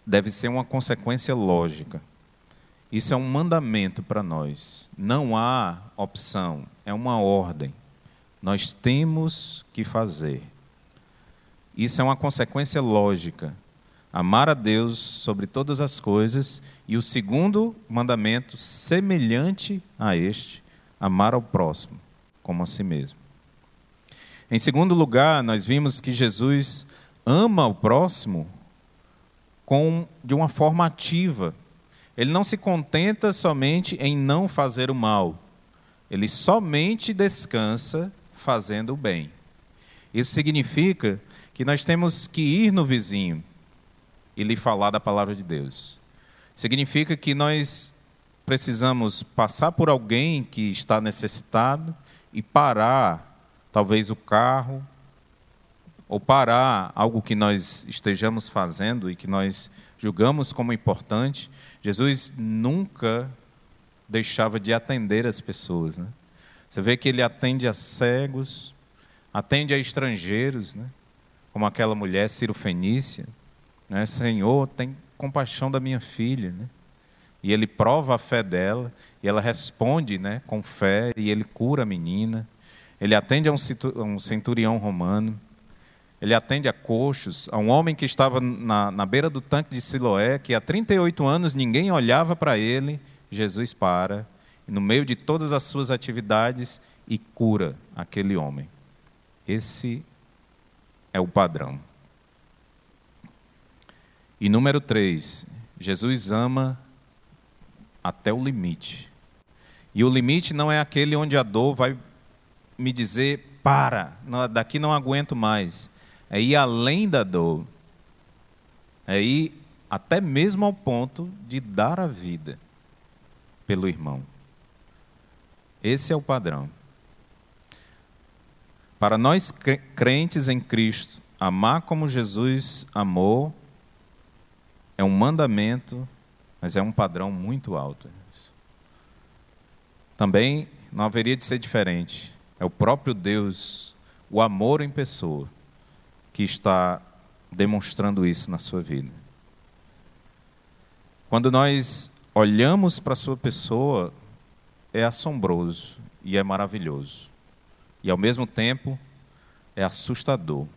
deve ser uma consequência lógica. Isso é um mandamento para nós. Não há opção, é uma ordem. Nós temos que fazer. Isso é uma consequência lógica. Amar a Deus sobre todas as coisas. E o segundo mandamento, semelhante a este, amar ao próximo como a si mesmo. Em segundo lugar, nós vimos que Jesus ama o próximo de uma forma ativa. Ele não se contenta somente em não fazer o mal. Ele somente descansa fazendo o bem. Isso significa que nós temos que ir no vizinho e lhe falar da palavra de Deus. Significa que nós precisamos passar por alguém que está necessitado e parar, talvez o carro, ou parar algo que nós estejamos fazendo e que nós julgamos como importante. Jesus nunca deixava de atender as pessoas, né? Você vê que ele atende a cegos, atende a estrangeiros, né? Como aquela mulher Cirofenícia, né? Senhor, tem compaixão da minha filha, né? E ele prova a fé dela, e ela responde, né, com fé, e ele cura a menina. Ele atende a um centurião romano. Ele atende a coxos, a um homem que estava na beira do tanque de Siloé, que há 38 anos ninguém olhava para ele. Jesus para, no meio de todas as suas atividades, e cura aquele homem. Esse é o padrão. E número 3, Jesus ama até o limite. E o limite não é aquele onde a dor vai me dizer, para, daqui não aguento mais. É ir além da dor. É ir até mesmo ao ponto de dar a vida pelo irmão. Esse é o padrão. Para nós crentes em Cristo, amar como Jesus amou é um mandamento, mas é um padrão muito alto. Também não haveria de ser diferente. É o próprio Deus, o amor em pessoa, que está demonstrando isso na sua vida. Quando nós olhamos para a sua pessoa, é assombroso e é maravilhoso. E ao mesmo tempo, é assustador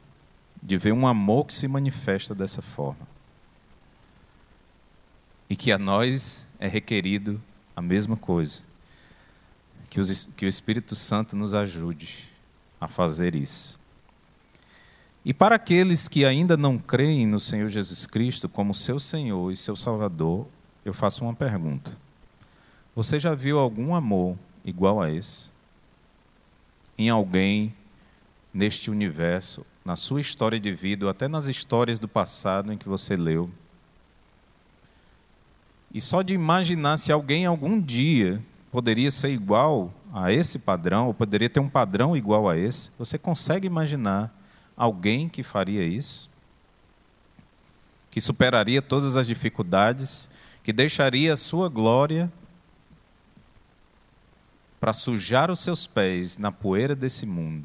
de ver um amor que se manifesta dessa forma. E que a nós é requerido a mesma coisa. Que o Espírito Santo nos ajude a fazer isso. E para aqueles que ainda não creem no Senhor Jesus Cristo como seu Senhor e seu Salvador, eu faço uma pergunta. Você já viu algum amor igual a esse? Em alguém, neste universo, na sua história de vida, ou até nas histórias do passado em que você leu? E só de imaginar se alguém algum dia poderia ser igual a esse padrão, ou poderia ter um padrão igual a esse, você consegue imaginar alguém que faria isso? Que superaria todas as dificuldades, que deixaria a sua glória para sujar os seus pés na poeira desse mundo,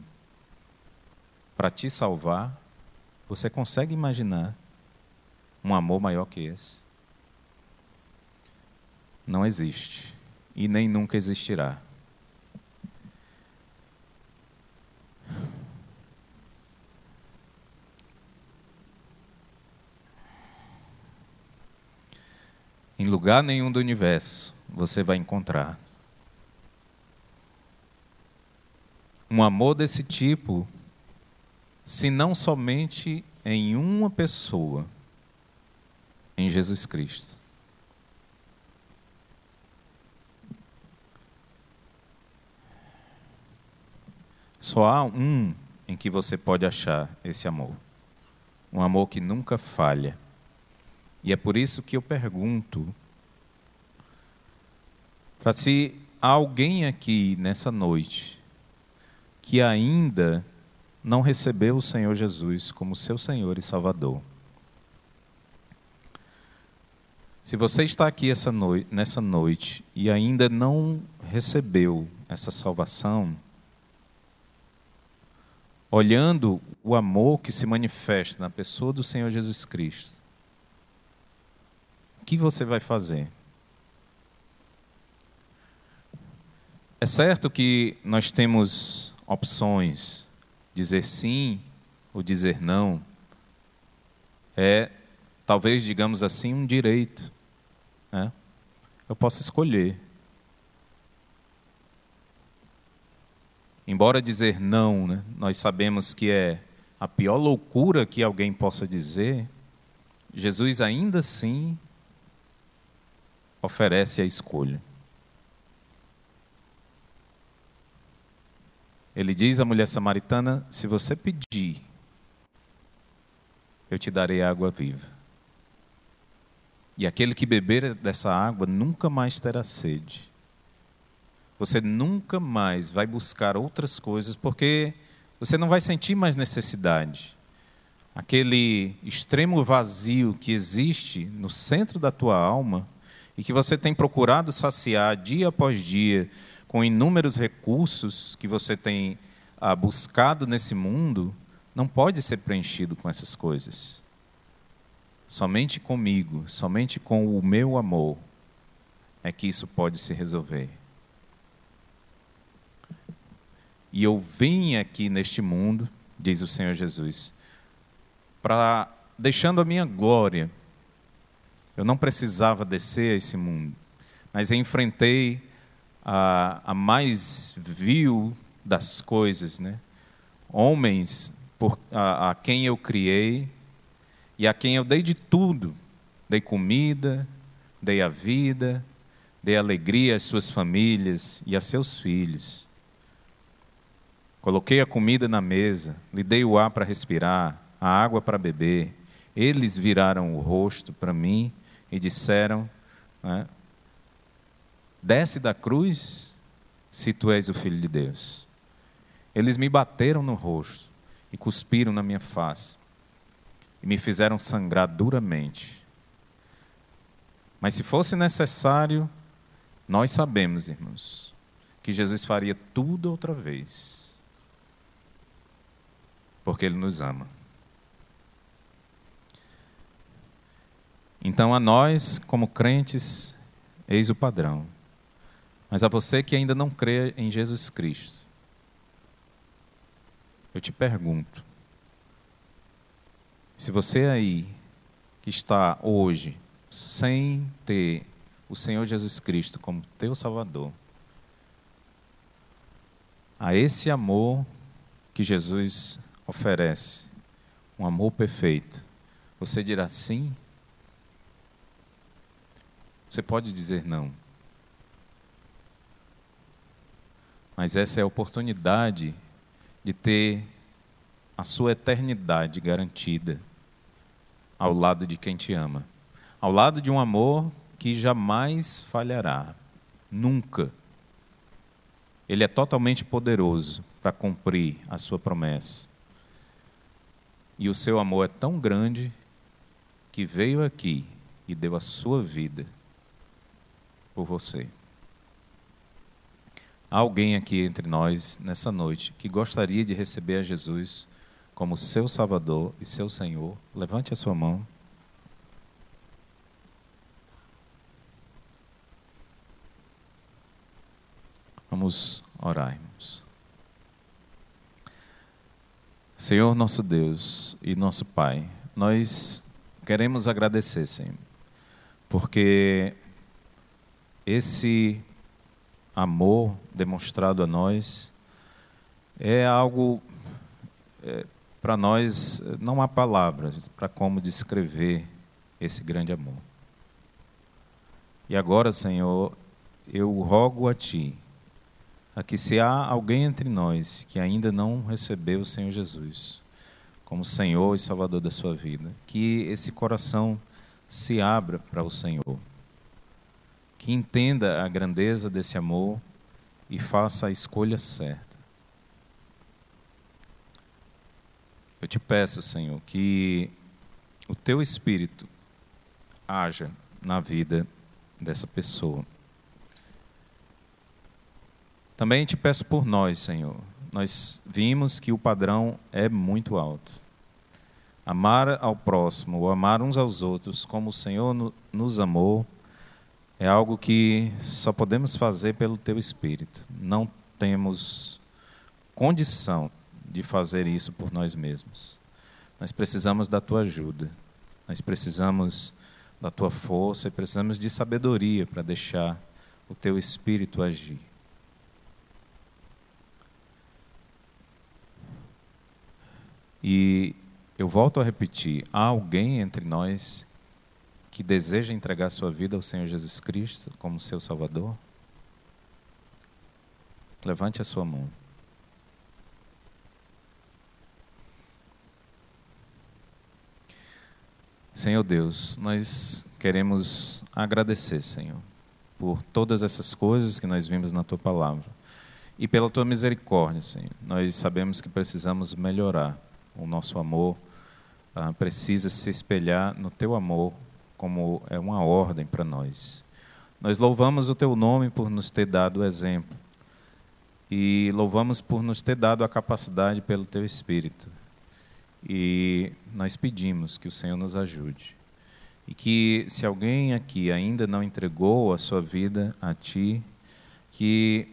para te salvar? Você consegue imaginar um amor maior que esse? Não existe, e nem nunca existirá. Em lugar nenhum do universo você vai encontrar um amor desse tipo, se não somente em uma pessoa, em Jesus Cristo. Só há um em que você pode achar esse amor. Um amor que nunca falha. E é por isso que eu pergunto, para se há alguém aqui nessa noite que ainda não recebeu o Senhor Jesus como seu Senhor e Salvador. Se você está aqui nessa noite e ainda não recebeu essa salvação, olhando o amor que se manifesta na pessoa do Senhor Jesus Cristo, o que você vai fazer? É certo que nós temos opções, dizer sim ou dizer não, talvez, digamos assim, um direito, né? Eu posso escolher. Embora dizer não, né, nós sabemos que é a pior loucura que alguém possa dizer, Jesus ainda assim oferece a escolha. Ele diz à mulher samaritana: se você pedir, eu te darei água viva. E aquele que beber dessa água nunca mais terá sede. Você nunca mais vai buscar outras coisas, porque você não vai sentir mais necessidade. Aquele extremo vazio que existe no centro da tua alma e que você tem procurado saciar dia após dia com inúmeros recursos que você tem buscado nesse mundo, não pode ser preenchido com essas coisas. Somente comigo, somente com o meu amor é que isso pode se resolver. E eu vim aqui neste mundo, diz o Senhor Jesus, deixando a minha glória. Eu não precisava descer a esse mundo, mas eu enfrentei a mais vil das coisas, né? Homens a quem eu criei e a quem eu dei de tudo. Dei comida, dei a vida, dei alegria às suas famílias e a seus filhos. Coloquei a comida na mesa, lhe dei o ar para respirar, a água para beber. Eles viraram o rosto para mim e disseram, né, desce da cruz, se tu és o Filho de Deus. Eles me bateram no rosto e cuspiram na minha face e me fizeram sangrar duramente. Mas se fosse necessário, nós sabemos, irmãos, que Jesus faria tudo outra vez, porque Ele nos ama. Então, a nós, como crentes, eis o padrão. Mas a você que ainda não crê em Jesus Cristo, eu te pergunto, se você aí, que está hoje, sem ter o Senhor Jesus Cristo como teu Salvador, a esse amor que Jesus oferece, um amor perfeito, você dirá sim? Você pode dizer não. Mas essa é a oportunidade de ter a sua eternidade garantida ao lado de quem te ama. Ao lado de um amor que jamais falhará. Nunca. Ele é totalmente poderoso para cumprir a sua promessa. E o seu amor é tão grande que veio aqui e deu a sua vida por você. Há alguém aqui entre nós, nessa noite, que gostaria de receber a Jesus como seu Salvador e seu Senhor? Levante a sua mão. Vamos orar, irmãos. Senhor nosso Deus e nosso Pai, nós queremos agradecer, Senhor, porque esse amor demonstrado a nós é algo, para nós, não há palavras para como descrever esse grande amor. E agora, Senhor, eu rogo a Ti, a que se há alguém entre nós que ainda não recebeu o Senhor Jesus como Senhor e Salvador da sua vida, que esse coração se abra para o Senhor, que entenda a grandeza desse amor e faça a escolha certa. Eu te peço, Senhor, que o Teu Espírito haja na vida dessa pessoa. Também te peço por nós, Senhor, nós vimos que o padrão é muito alto. Amar ao próximo, ou amar uns aos outros como o Senhor nos amou, é algo que só podemos fazer pelo Teu Espírito. Não temos condição de fazer isso por nós mesmos. Nós precisamos da Tua ajuda. Nós precisamos da Tua força e precisamos de sabedoria para deixar o Teu Espírito agir. E eu volto a repetir, há alguém entre nós que deseja entregar sua vida ao Senhor Jesus Cristo como seu Salvador? Levante a sua mão. Senhor Deus, nós queremos agradecer, Senhor, por todas essas coisas que nós vimos na Tua Palavra. E pela Tua misericórdia, Senhor. Nós sabemos que precisamos melhorar. O nosso amor precisa se espelhar no Teu amor, como é uma ordem para nós. Nós louvamos o Teu nome por nos ter dado o exemplo. E louvamos por nos ter dado a capacidade pelo Teu Espírito. E nós pedimos que o Senhor nos ajude. E que, se alguém aqui ainda não entregou a sua vida a Ti, que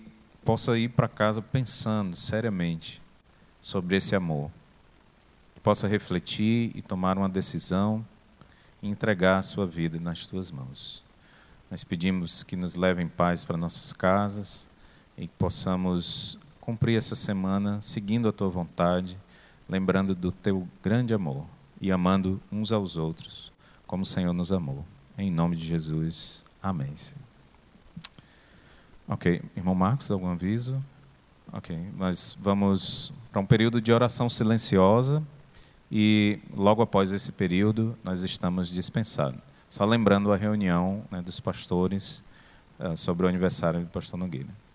possa ir para casa pensando seriamente sobre esse amor. Que possa refletir e tomar uma decisão e entregar a sua vida nas Tuas mãos. Nós pedimos que nos leve em paz para nossas casas e que possamos cumprir essa semana seguindo a Tua vontade, lembrando do Teu grande amor e amando uns aos outros, como o Senhor nos amou. Em nome de Jesus. Amém, Senhor. Ok. Irmão Marcos, algum aviso? Ok. Nós vamos para um período de oração silenciosa e logo após esse período nós estamos dispensados. Só lembrando a reunião, né, dos pastores sobre o aniversário do pastor Nogueira.